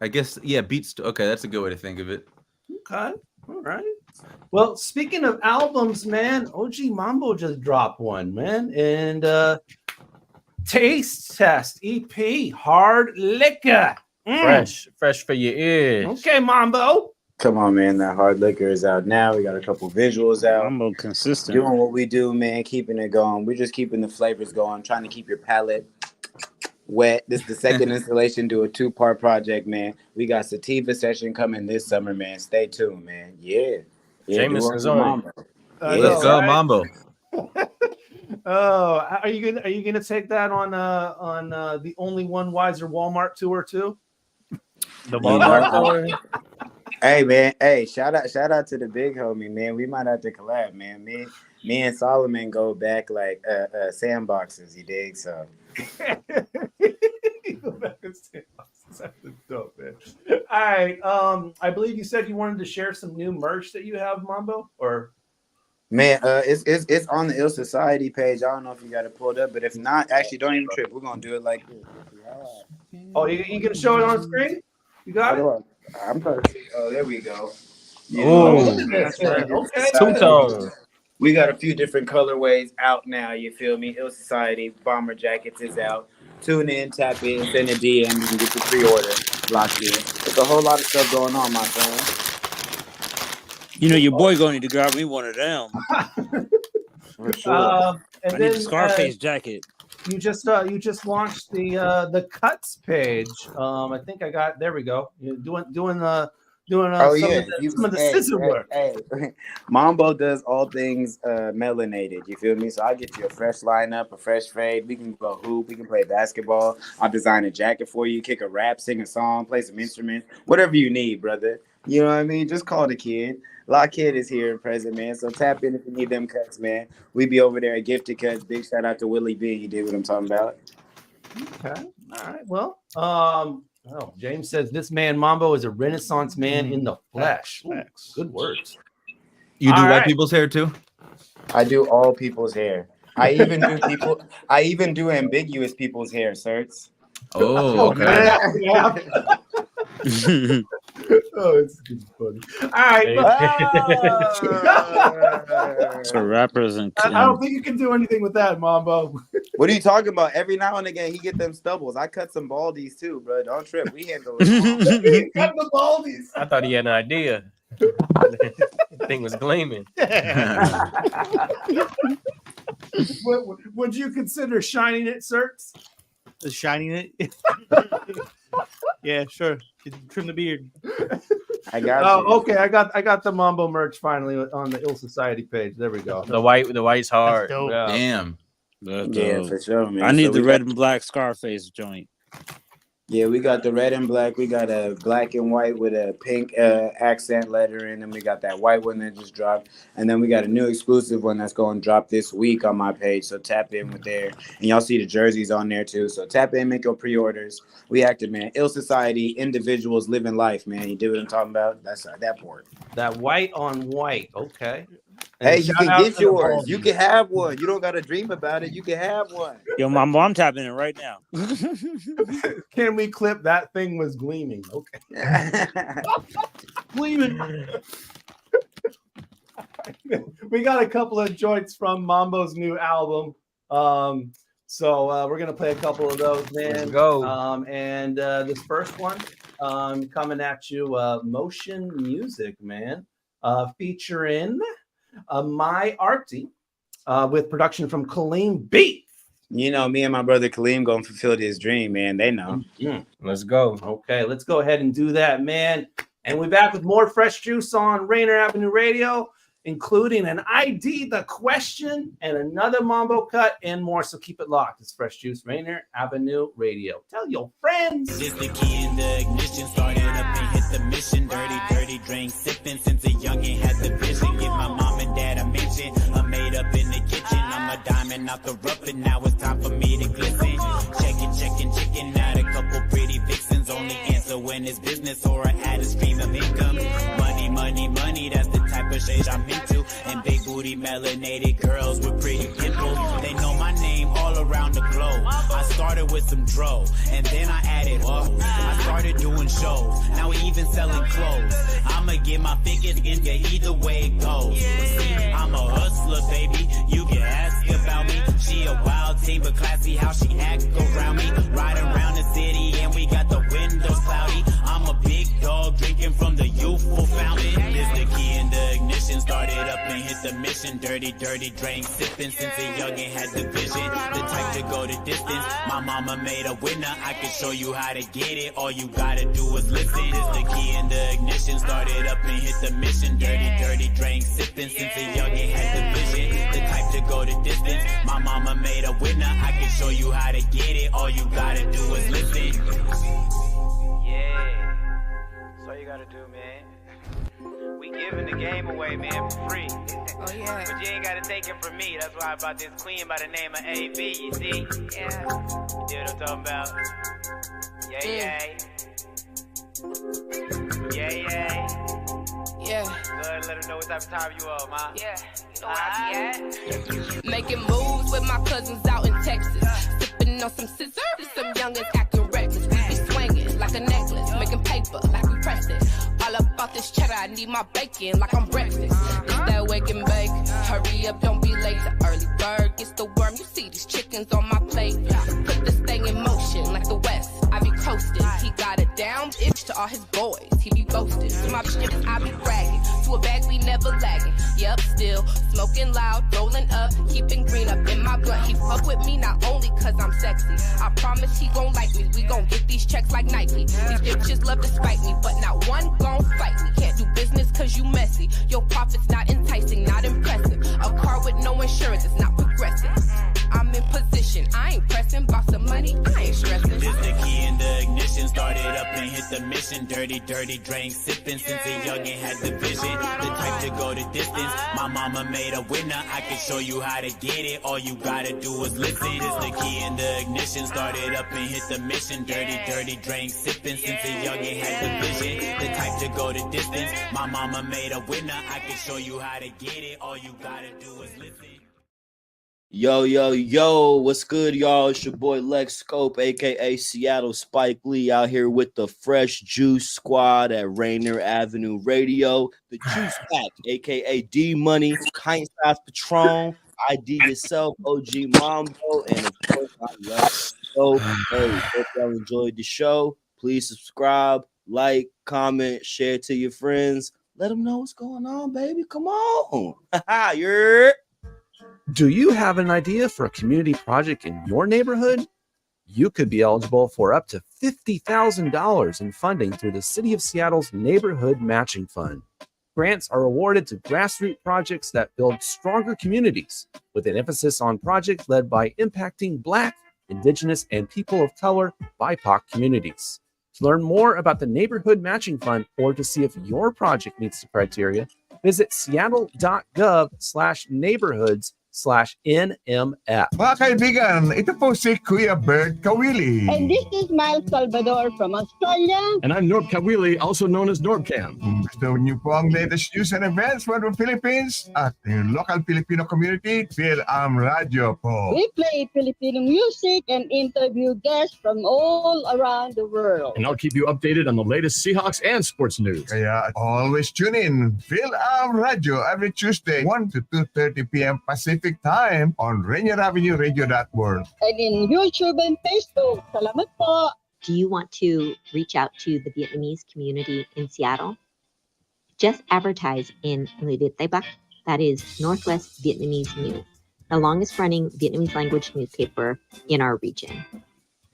I guess beats. Okay, that's a good way to think of it. Okay, all right. Well, speaking of albums, man, OG Mambo just dropped one, man, and Taste Test EP, Hard Liquor, fresh for your ears. Okay, Mambo. Come on, man. That Hard Liquor is out now. We got a couple visuals out. I'm consistent. Doing what we do, man. Keeping it going. We're just keeping the flavors going. Trying to keep your palate wet. This is the second installation to a 2-part project, man. We got Sativa session coming this summer, man. Stay tuned, man. Yeah. Jameson's on. Let's go, Mambo. Oh, are you gonna take that on the Only One Wiser Walmart tour too? The Walmart tour. Hey man, hey, shout out to the big homie, man. We might have to collab, man. Me and Solomon go back like sandboxes, you dig? So Go back and sandboxes. That's dope, man. All right. I believe you said you wanted to share some new merch that you have, Mambo, or man, it's on the Ill Society page. I don't know if you got it pulled up, but if not, actually don't even trip. We're gonna do it like this. Oh, you gonna show it on screen? You got it? I'm trying to see. Oh, there we go. Okay. Two-tone. We got a few different colorways out now. You feel me? Ill Society bomber jackets is out. Tune in, tap in, send a DM. You can get your pre-order locked in. There's a whole lot of stuff going on, my friend. You know, your boy gonna need to grab me one of them. For sure. I need a Scarface jacket. You just launched the cuts page. I think I got. There we go. You're doing some of the scissor work. Hey, Mambo does all things melanated. You feel me? So I get you a fresh lineup, a fresh fade. We can go hoop. We can play basketball. I'll design a jacket for you. Kick a rap, sing a song, play some instruments, whatever you need, brother. You know what I mean? Just call the kid. La Kid is here and present, man. So tap in if you need them cuts, man. We be over there at Gifted Cuts. Big shout out to Willie B. You did what I'm talking about. Okay. All right. Well, James says this man Mambo is a Renaissance man in the flesh. Ooh, good words. You do white people's hair too? I do all people's hair. I even do ambiguous people's hair, Certs. Oh, okay. Yeah. Oh, it's funny. All right. So rappers and I don't think you can do anything with that, Mambo. What are you talking about? Every now and again, he get them stubbles. I cut some baldies too, bro. Don't trip. We handle it. He cut the baldies. I thought he had an idea. The thing was gleaming. Would you consider shining it, Certs? Shining it? Yeah, sure. Trim the beard. I got you. Okay. I got the Mambo merch finally on the Ill Society page. There we go. The white's hard. Yeah. Damn. Yeah, for sure, man. I need So the we red got- and black Scarface joint. Yeah, we got the red and black. We got a black and white with a pink accent lettering, and we got that white one that just dropped. And then we got a new exclusive one that's going to drop this week on my page. So tap in with there. And y'all see the jerseys on there too. So tap in, make your pre-orders. We active, man. Ill Society, individuals living life, man. You do what I'm talking about? That's that part. That white on white. Okay. Hey, you can get yours. You can have one. You don't got to dream about it. You can have one. Yo, I'm tapping it right now. Can we clip that thing was gleaming? Okay. Gleaming. We got a couple of joints from Mambo's new album. So we're gonna play a couple of those, man. Let's go. And this first one coming at you, Motion Music, man, featuring My Arty with production from Kaleem Beat. You know, me and my brother Kaleem gonna fulfill this dream, man. They know. Let's go. Okay, let's go ahead and do that, man. And we're back with more Fresh Juice on Rainier Avenue Radio, including an ID the question and another Mambo cut and more. So keep it locked. It's Fresh Juice, Rainier Avenue Radio. Tell your friends. Just the key in the ignition, started up and hit the mission. Dirty drink, sipping since a youngin' had the vision. Give my mom and dad a mention. I'm made up in the kitchen. I'm a diamond out the rough, and now it's time for me to glisten. Checking, out a couple pretty vixens. Only answer when it's business or I had a stream of income. Money, that's the type of shit I'm into. And big booty melanated girls with pretty pimples. They know my name all around the globe. I started with some dro, and then I added hoes. I started doing shows, now we even selling clothes. I'ma get my figures in ya either way it goes. See, I'm a hustler, baby, you can ask about me. She a wild team, but classy how she act around me. Ride around the city and we got the windows cloudy. I'm a big dog drinking from the youthful fountain. This the key in the ignition, started up and hit the mission. Dirty drink, sipping since a youngin' had the vision. The type to go the distance, my mama made a winner. I can show you how to get it, all you gotta do is listen. This the key in the ignition, started up and hit the mission. Dirty drink, sipping since a youngin' had the vision. The type to go the distance, my mama made a winner. I can show you how to get it, all you gotta do is listen. Yeah, that's all you gotta do, man. giving the game away, man, for free. Oh, yeah. But you ain't gotta take it from me. That's why I brought this queen by the name of AB, you see? Yeah. You know what I'm talking about? Yay. Yeah. Go ahead and let her know what type of time you are, ma. Yeah. You know where I be at? Making moves with my cousins out in Texas. Sipping on some scissors. Some youngins acting reckless. We be swinging like a necklace. Making paper like we pressed it. All about this cheddar, I need my bacon like I'm breakfast. It's that wake and bake. Hurry up, don't be late. The early bird gets the worm. You see these chickens on my plate. Put this thing in motion like the West. I be coasting. He got it down, bitch, to all his boys. He be boasting. To my shit, I be bragging. To a bag, we never lagging. Yep, still smoking loud, rolling up, keeping green up in my blunt. He fuck with me not only cause I'm sexy. I promise he gon' like me. We gon' get these checks like Nike. These bitches love to spite me, but not one gon' fight me. Can't do business cause you messy. Your profit's not enticing, not impressive. A car with no insurance is not progressive. I'm in position, I ain't pressing. Box of money, I ain't stressing. This the key in the ignition. Started up and hit the mission. Dirty drink sipping since a youngin' had the vision. The type to go the distance. My mama made a winner. I can show you how to get it. All you gotta do is listen. This the key in the ignition. Started up and hit the mission. Dirty drink sipping since a youngin' had the vision. The type to go the distance. My mama made a winner. I can show you how to get it. All you gotta do is listen. Yo, what's good, y'all? It's your boy Lex Scope, aka Seattle Spike Lee, out here with the Fresh Juice Squad at Rainier Avenue Radio. The Juice Pack, aka D Money, Pint Size Patron, IDYourself OG Mambo, and of course, I love the show. Hey, hope y'all enjoyed the show. Please subscribe, like, comment, share to your friends. Let them know what's going on, baby. Come on. You're. Do you have an idea for a community project in your neighborhood? You could be eligible for up to $50,000 in funding through the City of Seattle's Neighborhood Matching Fund. Grants are awarded to grassroots projects that build stronger communities, with an emphasis on projects led by impacting Black, Indigenous, and people of color BIPOC communities. To learn more about the Neighborhood Matching Fund or to see if your project meets the criteria, visit seattle.gov/neighborhoods/NMF. Mga kaibigan, ito po si Kuya Bert Kawili. And this is Miles Salvador from Australia. And I'm Norb Kawili, also known as Norbcam. Gusto niyo po ang latest news and events from the Philippines at the local Filipino community? Radio po. We play Filipino music and interview guests from all around the world. And I'll keep you updated on the latest Seahawks and sports news. Kaya always tune in. Radio every Tuesday, 1 to 2:30 p.m. Pacific time on Rainier Avenue Radio.org. And in YouTube and Facebook. Salamat po. Do you want to reach out to the Vietnamese community in Seattle? Just advertise in Le Viet Bach, that is Northwest Vietnamese News, the longest running Vietnamese language newspaper in our region.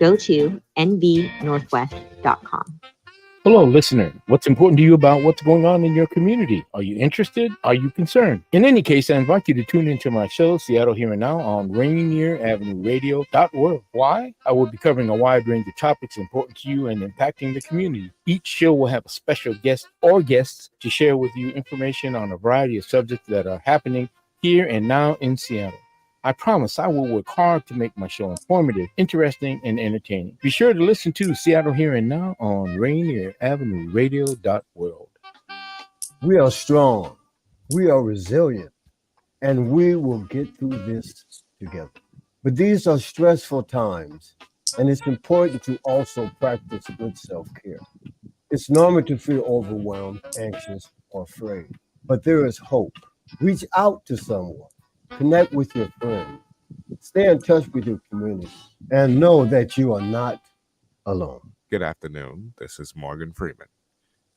Go to nvnorthwest.com. Hello, listener. What's important to you about what's going on in your community? Are you interested? Are you concerned? In any case, I invite you to tune into my show, Seattle Here and Now, on Rainier Avenue Radio.org. Why? I will be covering a wide range of topics important to you and impacting the community. Each show will have a special guest or guests to share with you information on a variety of subjects that are happening here and now in Seattle. I promise I will work hard to make my show informative, interesting, and entertaining. Be sure to listen to Seattle Here and Now on Rainier Avenue Radio.world. We are strong, we are resilient, and we will get through this together. But these are stressful times, and it's important to also practice good self-care. It's normal to feel overwhelmed, anxious, or afraid, but there is hope. Reach out to someone. Connect with your friends, stay in touch with your community, and know that you are not alone. Good afternoon. This is Morgan Freeman.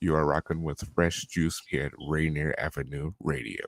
You are rocking with Fresh Juice here at Rainier Avenue Radio.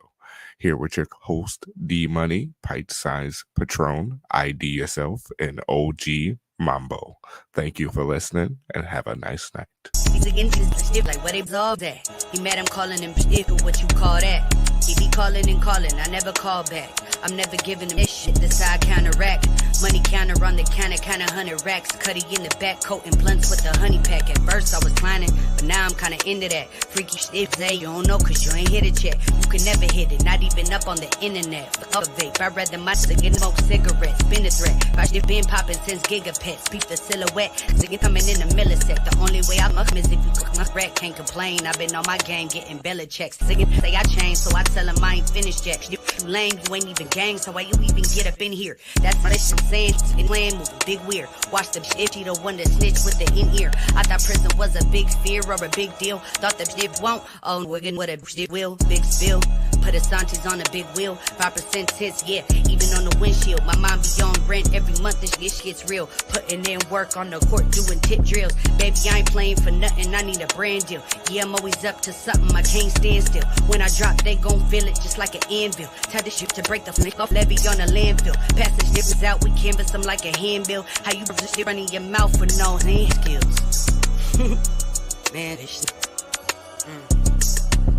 Here with your host, D Money, Pint Size Patron, IDYourself, and OG Mambo. Thank you for listening and have a nice night. He's against this shit like what they all day. He mad I'm calling him shit or what you call that. He be calling and calling, I never call back. I'm never giving him this shit, this how I counteract. Money counter on the counter, kinda 100 racks. Cuddy in the back, coat and blunts with the honey pack. At first I was climbing, but now I'm kinda into that. Freaky shit, say you don't know cause you ain't hit it yet. You can never hit it, not even up on the internet. Fuck a vape, I'd rather my nigga smoke cigarettes. Been a threat, my shit been popping since gigapets. Peep the silhouette, nigga coming in a millisect. The only way I must is if you cook my rat, can't complain. I've been on my game getting Bella checks. Nigga say I changed, so I tell him I ain't finished yet. You lame, you ain't even gang, so why you even get up in here? That's what I'm saying, in land moving, big weird. Watch the shit, he the one that snitch with the in-ear. I thought prison was a big fear or a big deal. Thought the shit won't, oh, we're getting what a shit will. Big spill, put Assante's on a big wheel. 5% hits, yeah, even on the windshield. My mom be on rent every month, this shit's real. Putting in work on the court, doing tip drills. Baby, I ain't playing for nothing, I need a brand deal. Yeah, I'm always up to something, I can't stand still. When I drop, they gon' feel it just like an anvil. Tell this shit to break the flick off levy on the landfill. Pass the shit out, we canvas them like a handbill. How you just running your mouth for no hand skills? Man, this shit.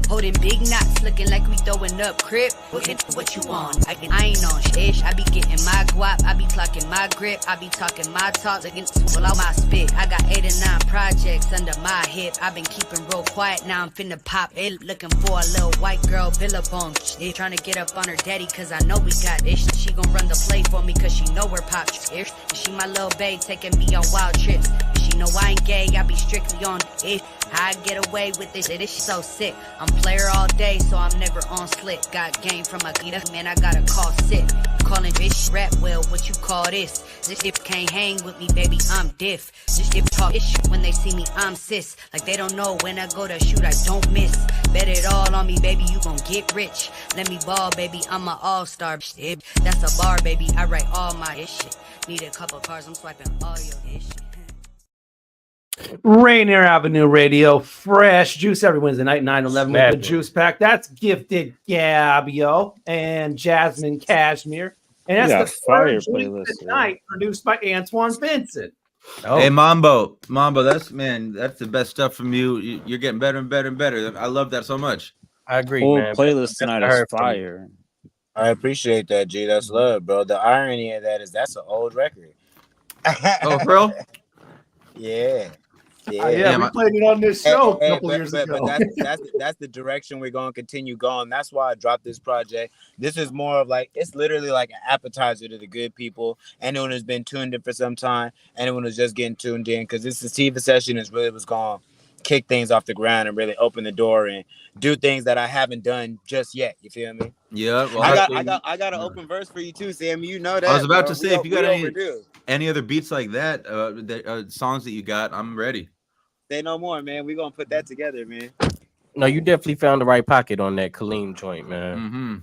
Holding big knots, looking like we throwing up crip. What you want? I ain't on shit. I be getting my guap, I be clocking my grip, I be talking my talk, looking swallow my spit. I got 8 or 9 projects under my hip. I been keeping real quiet, now I'm finna pop it. Looking for a little white girl, billabong shit. Trying to get up on her daddy, cause I know we got this. She gon' run the play for me, cause she know we're pop shit. She my little babe, taking me on wild trips. She know I ain't gay, I be strictly on it. How I get away with this shit, this shit so sick. I'm player all day, so I'm never on slick. Got game from a leader, man, I gotta call sick. Calling bitch rap, well, what you call this? This shit can't hang with me, baby, I'm diff. This shit talk ish when they see me, I'm sis. Like they don't know when I go to shoot, I don't miss. Bet it all on me, baby, you gon' get rich. Let me ball, baby, I'm a all-star. Shit. That's a bar, baby, I write all my ish shit. Need a couple cars, I'm swiping all your ish shit. Rainier Avenue Radio, fresh juice every Wednesday night, 9-11 with the juice pack. That's Gifted Gabio and Jasmine Cashmere. And that's the fire playlist tonight, produced by Antoine Vincent. Oh. Hey, Mambo, that's the best stuff from you. You're getting better and better and better. I love that so much. I agree, Whole man. playlist tonight is fire. I appreciate that, G. That's love, bro. The irony of that is that's an old record. Oh, for real? Yeah. Yeah, we played it on this show a couple years ago. But that's the direction we're going to continue going. That's why I dropped this project. This is more of like, it's literally like an appetizer to the good people. Anyone who's been tuned in for some time, anyone who's just getting tuned in, because this sativa session is really what's going to kick things off the ground and really open the door and do things that I haven't done just yet. You feel me? Yeah. Well, I got an open verse for you too, Sam. You know that. I was about to say, if you got any other beats like that, songs that you got, I'm ready. Say no more, man. We're gonna put that together, man. No, you definitely found the right pocket on that Kaleem joint, man. Mm-hmm.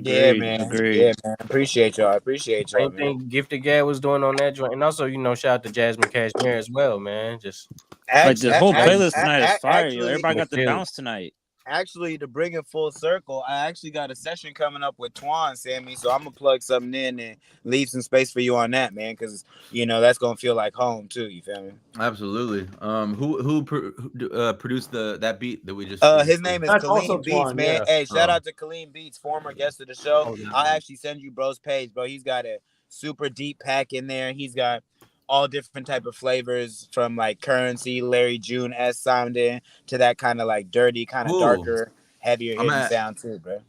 Yeah, man. Yeah, man. Appreciate y'all. Same thing Gifted Gab was doing on that joint. And also, shout out to Jasmine Cashmere as well, man. Just like the whole playlist tonight is fire. Everybody got the bounce tonight. Actually, to bring it full circle, I actually got a session coming up with Twan, Sammy. So I'm gonna plug something in and leave some space for you on that, man, because that's gonna feel like home too. You feel me? Absolutely. Who produced that beat that we just? His name is Kaleem Beats, man. Yeah. Hey, shout out to Kaleem Beats, former guest of the show. I'll actually send you bro's page, bro. He's got a super deep pack in there. He's got all different type of flavors, from like Currency, Larry June S sounding to that kind of like dirty, kind of darker, heavier hitting sound too, bro.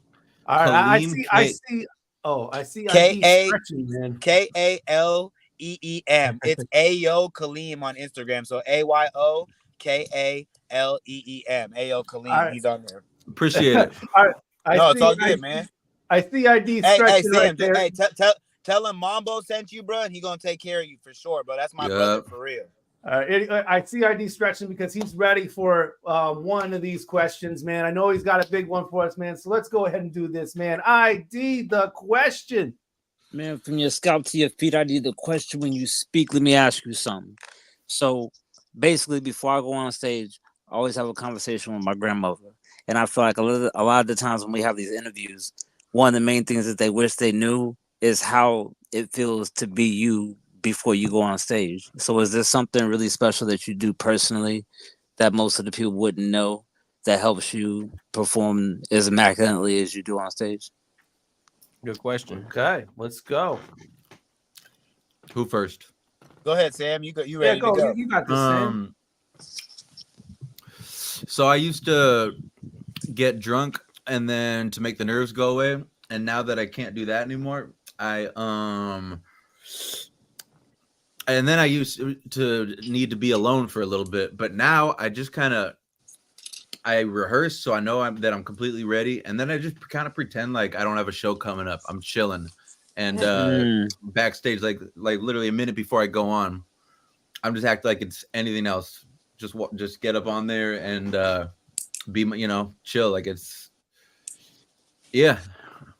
All right, I see. Kaleem. It's Ayo Kaleem on Instagram. So AYO KALEEM. Ayo Kaleem. Right. He's on there. Appreciate it. It's all good, man. I see ID stretching right there. Hey, tell him Mambo sent you, bro, and he's gonna take care of you for sure, bro. That's my brother for real. I see ID stretching because he's ready for one of these questions, man. I know he's got a big one for us, man. So let's go ahead and do this, man. ID the question. Man, from your scalp to your feet, ID the question. When you speak, let me ask you something. So basically, before I go on stage, I always have a conversation with my grandmother. And I feel like a lot of the times when we have these interviews, one of the main things that they wish they knew is how it feels to be you before you go on stage. So is there something really special that you do personally that most of the people wouldn't know that helps you perform as immaculately as you do on stage? Good question. Okay, let's go. Who first? Go ahead, Sam. You ready to go? You got this, Sam. So I used to get drunk and then to make the nerves go away, and now that I can't do that anymore, and then I used to need to be alone for a little bit, but now I just I rehearse so I know that I'm completely ready, and then I just kind of pretend like I don't have a show coming up. I'm chilling, and backstage, like literally a minute before I go on, I'm just acting like it's anything else. Just get up on there and be, chill. Like it's,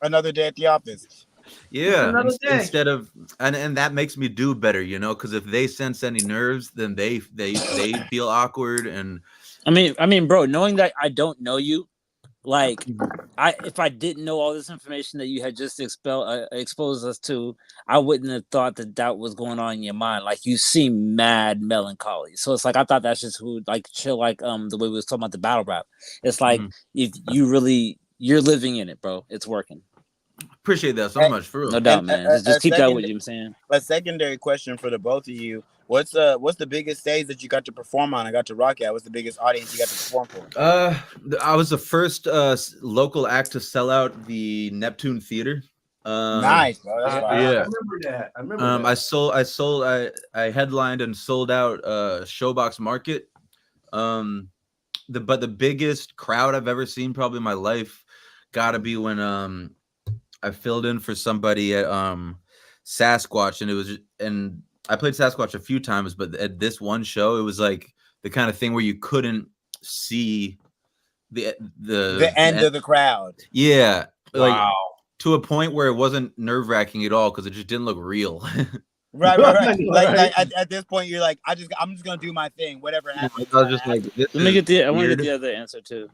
another day at the office. Yeah, instead of and that makes me do better, because if they sense any nerves, then they feel awkward. And I mean, bro, knowing that I don't know you, like, if I didn't know all this information that you had just exposed us to, I wouldn't have thought that was going on in your mind. Like, you seem mad melancholy. So it's like I thought that's just who like chill, like the way we was talking about the battle rap. It's like if you're living in it, bro. It's working. Appreciate that so much, for real. No doubt, man. Just keep that with you. I'm saying. A secondary question for the both of you: What's the biggest stage that you got to perform on? I got to rock at. What's the biggest audience you got to perform for? I was the first local act to sell out the Neptune Theater. Nice, bro. That's I remember that. I remember that. I headlined and sold out Showbox Market. But the biggest crowd I've ever seen probably in my life gotta be when I filled in for somebody at Sasquatch, and I played Sasquatch a few times, but at this one show, it was like the kind of thing where you couldn't see the end of the crowd. Yeah, wow. Like to a point where it wasn't nerve-wracking at all because it just didn't look real. Right. Like at this point, you're like, I'm just gonna do my thing, whatever happens. I was just like, I want to get the other answer too.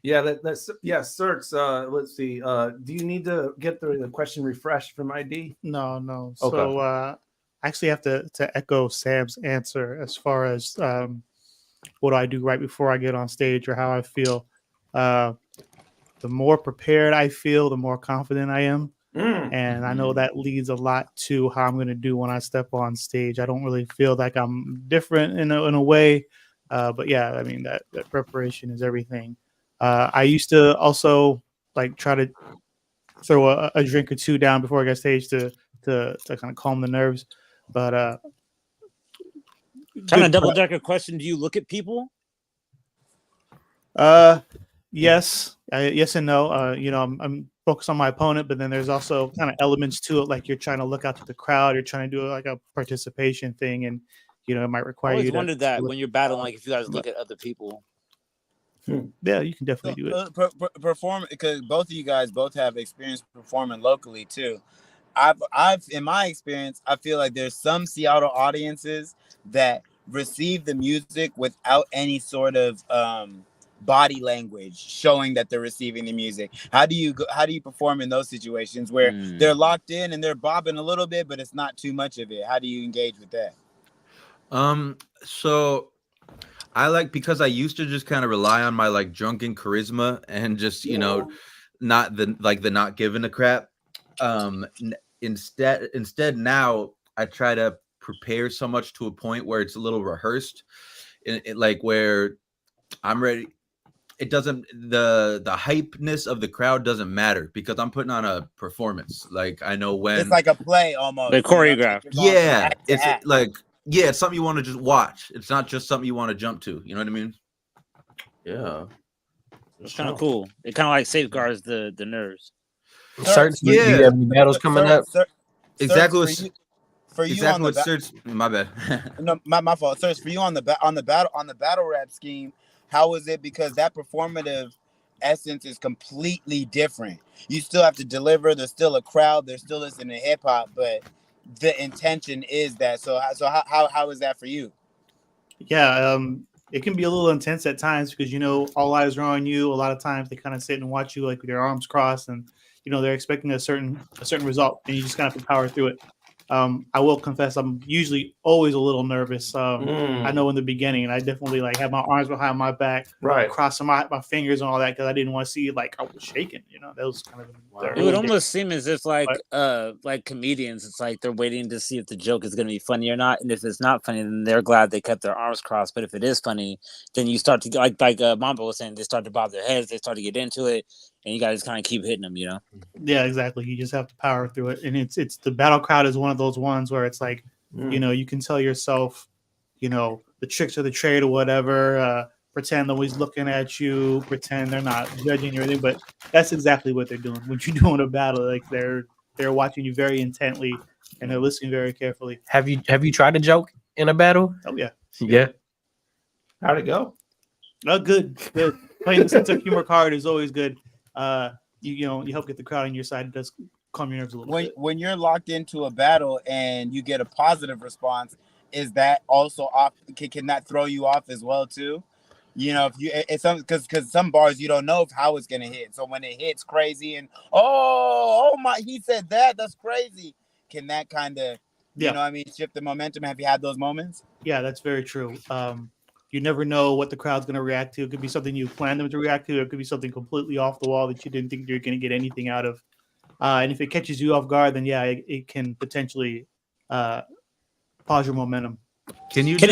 Yeah, Certs. Let's see. Do you need to get the question refreshed from ID? No. Okay. So I actually have to echo Sam's answer as far as what do I do right before I get on stage or how I feel. The more prepared I feel, the more confident I am. And I know that leads a lot to how I'm going to do when I step on stage. I don't really feel like I'm different in a way. But yeah, I mean, that preparation is everything. I used to also like try to throw a drink or two down before I got stage to kind of calm the nerves. But kind of double check a question. Do you look at people? Yes, yes and no. I'm focused on my opponent, but then there's also kind of elements to it, like you're trying to look out to the crowd, you're trying to do like a participation thing, and it might require I always you to wondered that when you're battling, like if you guys look at other people. Yeah, you can definitely do it. Perform, because both of you guys have experience performing locally too. I've in my experience, I feel like there's some Seattle audiences that receive the music without any sort of body language showing that they're receiving the music. How do you perform in those situations where they're locked in and they're bobbing a little bit, but it's not too much of it? How do you engage with that? So I because I used to just kind of rely on my like drunken charisma and just not not giving a crap. Instead now I try to prepare so much to a point where it's a little rehearsed, like where I'm ready. It doesn't, the hypeness of the crowd doesn't matter because I'm putting on a performance. Like I know when it's like a play almost. The choreographed. Yeah, it's like it's something you want to just watch. It's not just something you want to jump to. You know what I mean? Yeah, it's kind of cool. It kind of like safeguards the nerves. Certs, do you have any battles coming up? Exactly. For you exactly on what the Certs. My bad. No, my fault. Certs, for you on the battle rap scheme. How is it? Because that performative essence is completely different. You still have to deliver. There's still a crowd. They're still listening to hip hop, but the intention is that. So how is that for you? Yeah, it can be a little intense at times because all eyes are on you. A lot of times they kind of sit and watch you like with their arms crossed, and they're expecting a certain result, and you just kind of have to power through it. I will confess I'm usually always a little nervous. I know in the beginning, and I definitely like have my arms behind my back, crossing my fingers and all that because I didn't want to see like I was shaking. That was kind of. It would almost seem as if like comedians, it's like they're waiting to see if the joke is going to be funny or not, and if it's not funny, then they're glad they kept their arms crossed. But if it is funny, then you start to like Mambo was saying, they start to bob their heads, they start to get into it, and you guys kind of keep hitting them. Yeah, exactly. You just have to power through it, and it's the battle crowd is one of those ones where it's like, you can tell yourself, the tricks of the trade or whatever. Pretend nobody's looking at you. Pretend they're not judging you or anything. But that's exactly what they're doing when you're doing a battle. Like they're watching you very intently and they're listening very carefully. Have you tried a joke in a battle? Oh yeah. Yeah. How'd it go? Oh, good. Playing the sense of humor card is always good. You help get the crowd on your side. It does calm your nerves a little bit. When you're locked into a battle and you get a positive response, is that also off? Can that throw you off as well too? It's because some bars you don't know how it's gonna hit. So when it hits crazy and oh my, he said that's crazy. Can that kind of shift the momentum? Have you had those moments? Yeah, that's very true. You never know what the crowd's gonna react to. It could be something you planned them to react to. It could be something completely off the wall that you didn't think you're gonna get anything out of. And if it catches you off guard, then it can potentially pause your momentum. Can you just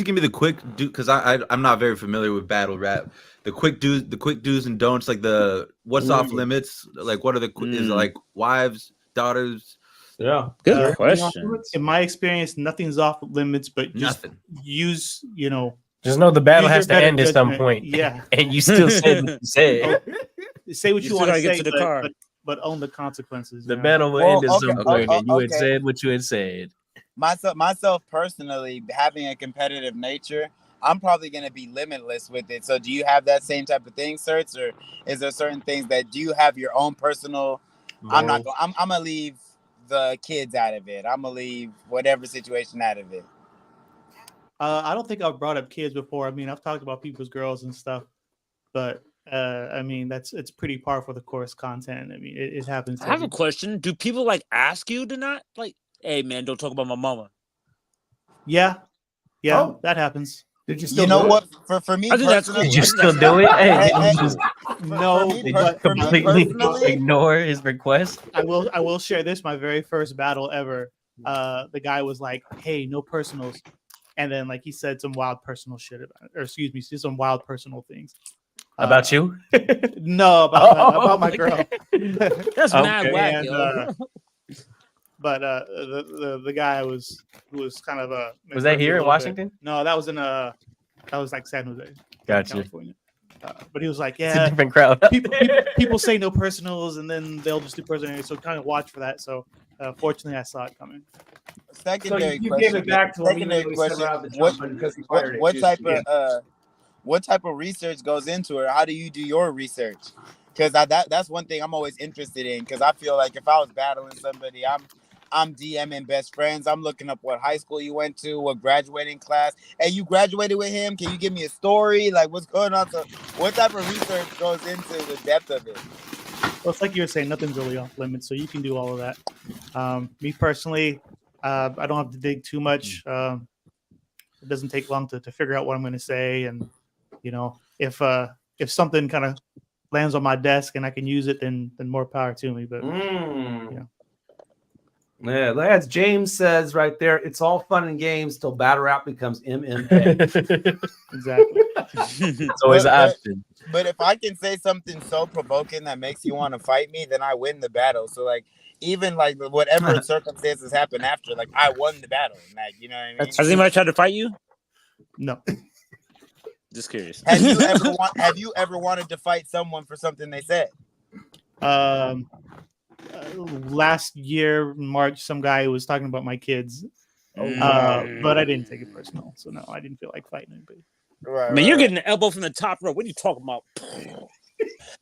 give me the quick do, because I'm not very familiar with battle rap. The quick do's and don'ts, like the what's off limits, like what are the is it like wives, daughters? Yeah, good question. In my experience, nothing's off limits, but just use just know the battle has to end at some point. Yeah, and you still said what you said. Say what you want to say, to the car. But own the consequences. The battle will end at some point, and you had said what you had said. Myself personally, having a competitive nature, I'm probably going to be limitless with it. So do you have that same type of thing, Certs, or is there certain things that do you have your own personal? I'm gonna leave the kids out of it. I'm gonna leave whatever situation out of it. I don't think I've brought up kids before. I mean, I've talked about people's girls and stuff, but it's pretty par for the course content. I mean, it happens. I have a question. Do people ask you to not hey man, don't talk about my mama? Yeah, that happens. Did you still? What? For me, I think that's cool. Did you still do it? No, did you completely ignore his request? I will share this. My very first battle ever. The guy was like, "Hey, no personals," and then he said some wild personal shit some wild personal things. About you? No, about my girl. That's mad wacky. But the guy who was kind of a was that here in Washington? No, that was San Jose, gotcha. California. But he was like, it's a different crowd. People say no personals, and then they'll just do personal. So kind of watch for that. So fortunately, I saw it coming. Secondary you question. Gave it back to him. Secondary question. What type of research goes into it? How do you do your research? Because that's one thing I'm always interested in. Because I feel like if I was battling somebody, I'm DMing best friends. I'm looking up what high school you went to, what graduating class. Hey, you graduated with him? Can you give me a story? Like, what's going on? So what type of research goes into the depth of it? Well, it's like you were saying, nothing's really off limits, so you can do all of that. Me personally, I don't have to dig too much. It doesn't take long to figure out what I'm going to say. And, if something kind of lands on my desk and I can use it, then more power to me. But, Yeah, lads, James says right there, it's all fun and games till battle rap becomes MMA. Exactly. It's always an option. But if I can say something so provoking that makes you want to fight me, then I win the battle. So even whatever circumstances happen after, I won the battle. You know what I mean? Has anybody tried to fight you? No. Just curious. Have you ever wanted to fight someone for something they said? Last year, March, some guy was talking about my kids, but I didn't take it personal. So no, I didn't feel like fighting anybody. Man, you're getting an elbow from the top rope. What are you talking about?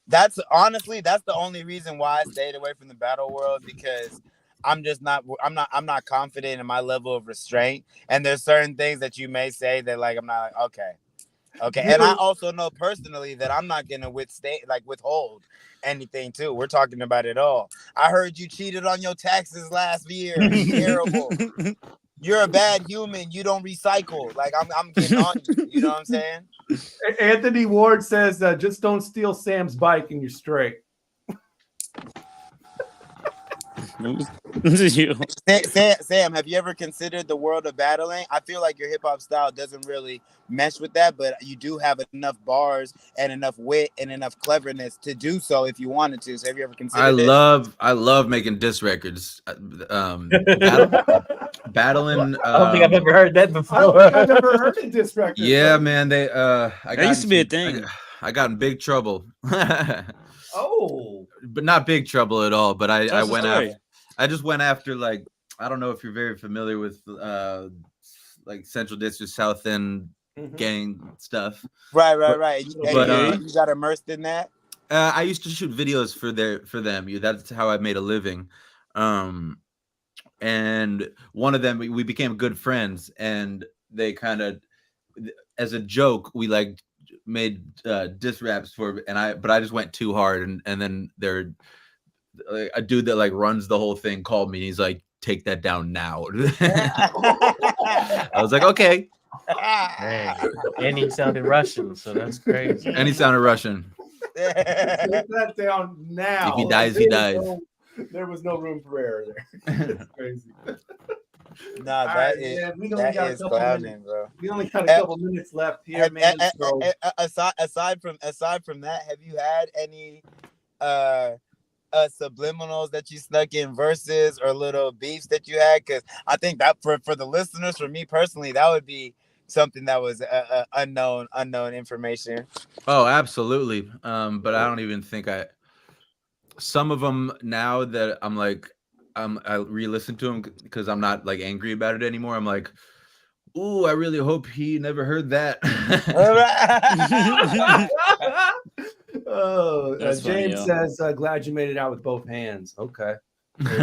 That's the only reason why I stayed away from the battle world, because I'm not confident in my level of restraint. And there's certain things that you may say that I'm not okay. Okay, and I also know personally that I'm not gonna withhold anything too. We're talking about it all. I heard you cheated on your taxes last year. It's terrible. You're a bad human. You don't recycle. Like I'm getting on you. You know what I'm saying? Anthony Ward says, just don't steal Sam's bike and you're straight. Sam, have you ever considered the world of battling? I feel like your hip hop style doesn't really mesh with that, but you do have enough bars and enough wit and enough cleverness to do so if you wanted to. So have you ever considered I love making diss records. Battling. I don't think I've ever heard that before. I don't think I've ever heard of diss records. Yeah, man. That used to be a thing. I got in big trouble. Oh, but not big trouble at all. But I went after. I just went after, like, I don't know if you're very familiar with like Central District South End gang stuff. Right. But you got immersed in that. I used to shoot videos for them. That's how I made a living. And one of them, we became good friends, and they kind of, as a joke, we like made diss raps but I just went too hard, and then a dude that like runs the whole thing called me, and he's like, take that down now. I was like, okay. And he sounded Russian, so that's crazy. And he sounded Russian. take that down now. If he dies, he dies. There was no room for error there. That's crazy. Nah, that is clowning, bro. We only got a couple minutes left here, man. Aside from that, have you had any subliminals that you snuck in verses or little beefs that you had? Because I think that for the listeners, for me personally, that would be something that was unknown information. Oh, absolutely. But I don't even think some of them now that I'm like, I re-listen to them because I'm not like angry about it anymore. I'm like, ooh, I really hope he never heard that. James says, glad you made it out with both hands. Okay. All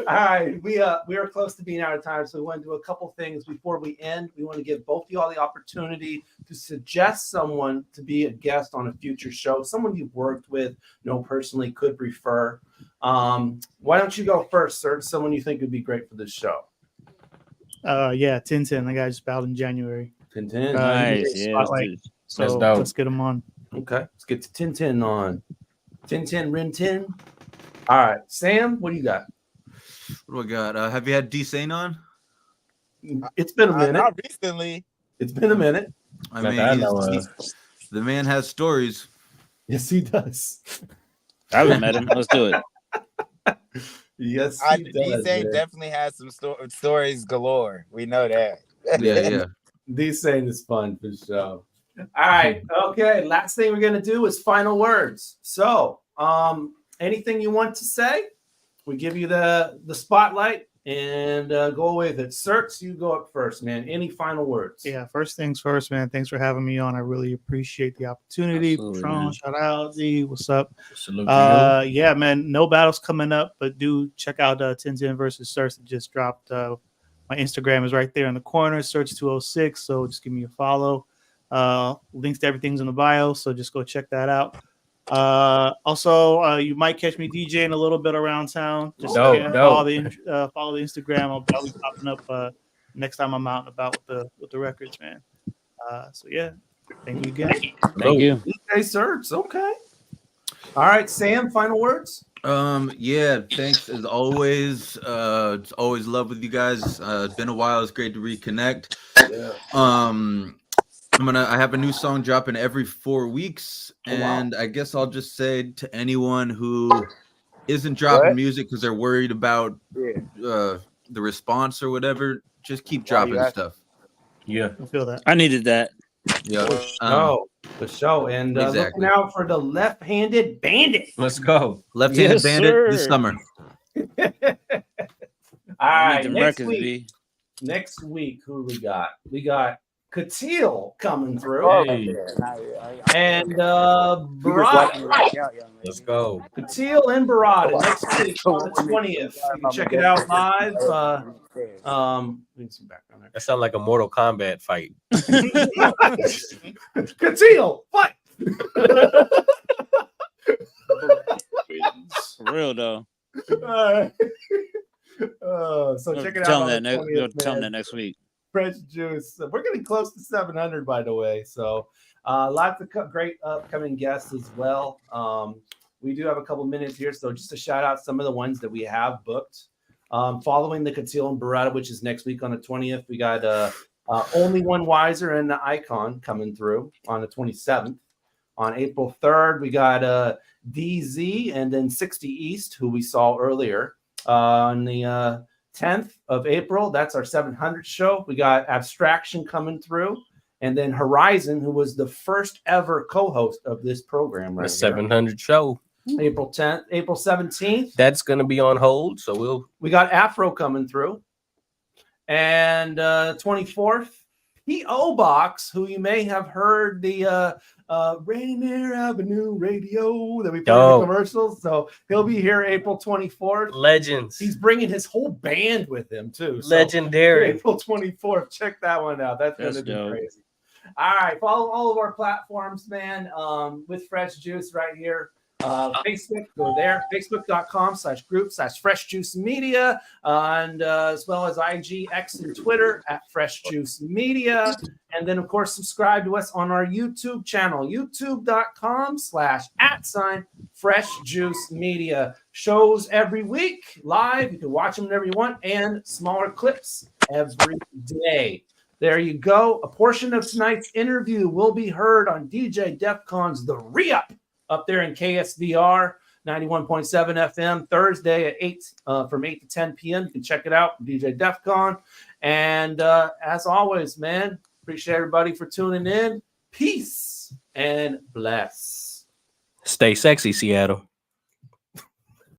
right, we are close to being out of time, so we want to do a couple things before we end. We want to give both of y'all the opportunity to suggest someone to be a guest on a future show, someone you've worked with, personally, could refer. Why don't you go first, sir? Someone you think would be great for this show. Yeah, Tintin. The guy just battled in January. Tintin, nice. Yeah, so let's get him on. Okay, let's get to Tintin on. Tintin, Rin Tin. All right, Sam, what do you got? What do I got? Have you had D-Sane on? It's been a minute. Not recently. It's been a minute. I mean, the man has stories. Yes, he does. I haven't met him. Let's do it. Yes, he does. D-Sane definitely has some stories galore. We know that. Yeah. D-Sane is fun for sure. All right. Okay. Last thing we're gonna do is final words. So, anything you want to say? We give you the spotlight and go with it. Certs, you go up first, man. Any final words? Yeah, first things first, man. Thanks for having me on. I really appreciate the opportunity. Patron, shout out. Z, what's up? Yeah, man. No battles coming up, but do check out Tintin versus Certs that just dropped. My Instagram is right there in the corner, Certs206. So just give me a follow. Links to everything's in the bio, so just go check that out. Also, you might catch me DJing a little bit around town. Just follow the Instagram. I'll be popping up next time I'm out and about with the records, man. So yeah, thank you again. Thank you. Okay, Certs. Okay. All right, Sam. Final words. Yeah, thanks as always. It's always love with you guys. It's been a while. It's great to reconnect. Yeah. I have a new song dropping every 4 weeks, and I guess I'll just say to anyone who isn't dropping music because they're worried about the response or whatever, just keep dropping stuff. Yeah, I feel that. I needed that. Yeah. The show. And looking out for the left-handed bandit. Let's go. Left-handed bandit this summer. All right. Next week, who do we got? We got Katil coming through. Hey. And Barada. Let's go. Katil and Barada next week on the 20th. You can check it out live. Need some background there. That sounds like a Mortal Kombat fight. Katil, fight! For real though. So check it Tell out. them that next week. Fresh Juice. We're getting close to 700, by the way. So lots of great upcoming guests as well. We do have a couple minutes here, so just to shout out some of the ones that we have booked. Following the Katil and Barada, which is next week on the 20th, we got Only One Wiser and the Icon coming through on the 27th. On April 3rd, we got DZ and then 60 East, who we saw earlier. On the 10th of April, that's our 700 show. We got Abstraction coming through. And then Horizon, who was the first ever co-host of this program. The 700 show. April 10th, April 17th. That's going to be on hold. So we got Afro coming through. And 24th, P.O. Box, who you may have heard the Rainier Avenue Radio that we play in the commercials. So he'll be here April 24th. Legends. He's bringing his whole band with him too. So legendary. April 24th. Check that one out. That's going to be crazy. All right. Follow all of our platforms, man, with Fresh Juice right here. Facebook, go there, facebook.com/group/Fresh Juice Media, and as well as IG, X, and Twitter at Fresh Juice Media. And then, of course, subscribe to us on our YouTube channel, youtube.com/@Fresh Juice Media. Shows every week live. You can watch them whenever you want, and smaller clips every day. There you go. A portion of tonight's interview will be heard on DJ Defcon's The Re-Up up there in KSVR 91.7 FM Thursday at 8 from 8 to 10 p.m. You can check it out, DJ Defcon. And as always, man, appreciate everybody for tuning in. Peace and bless. Stay sexy, Seattle.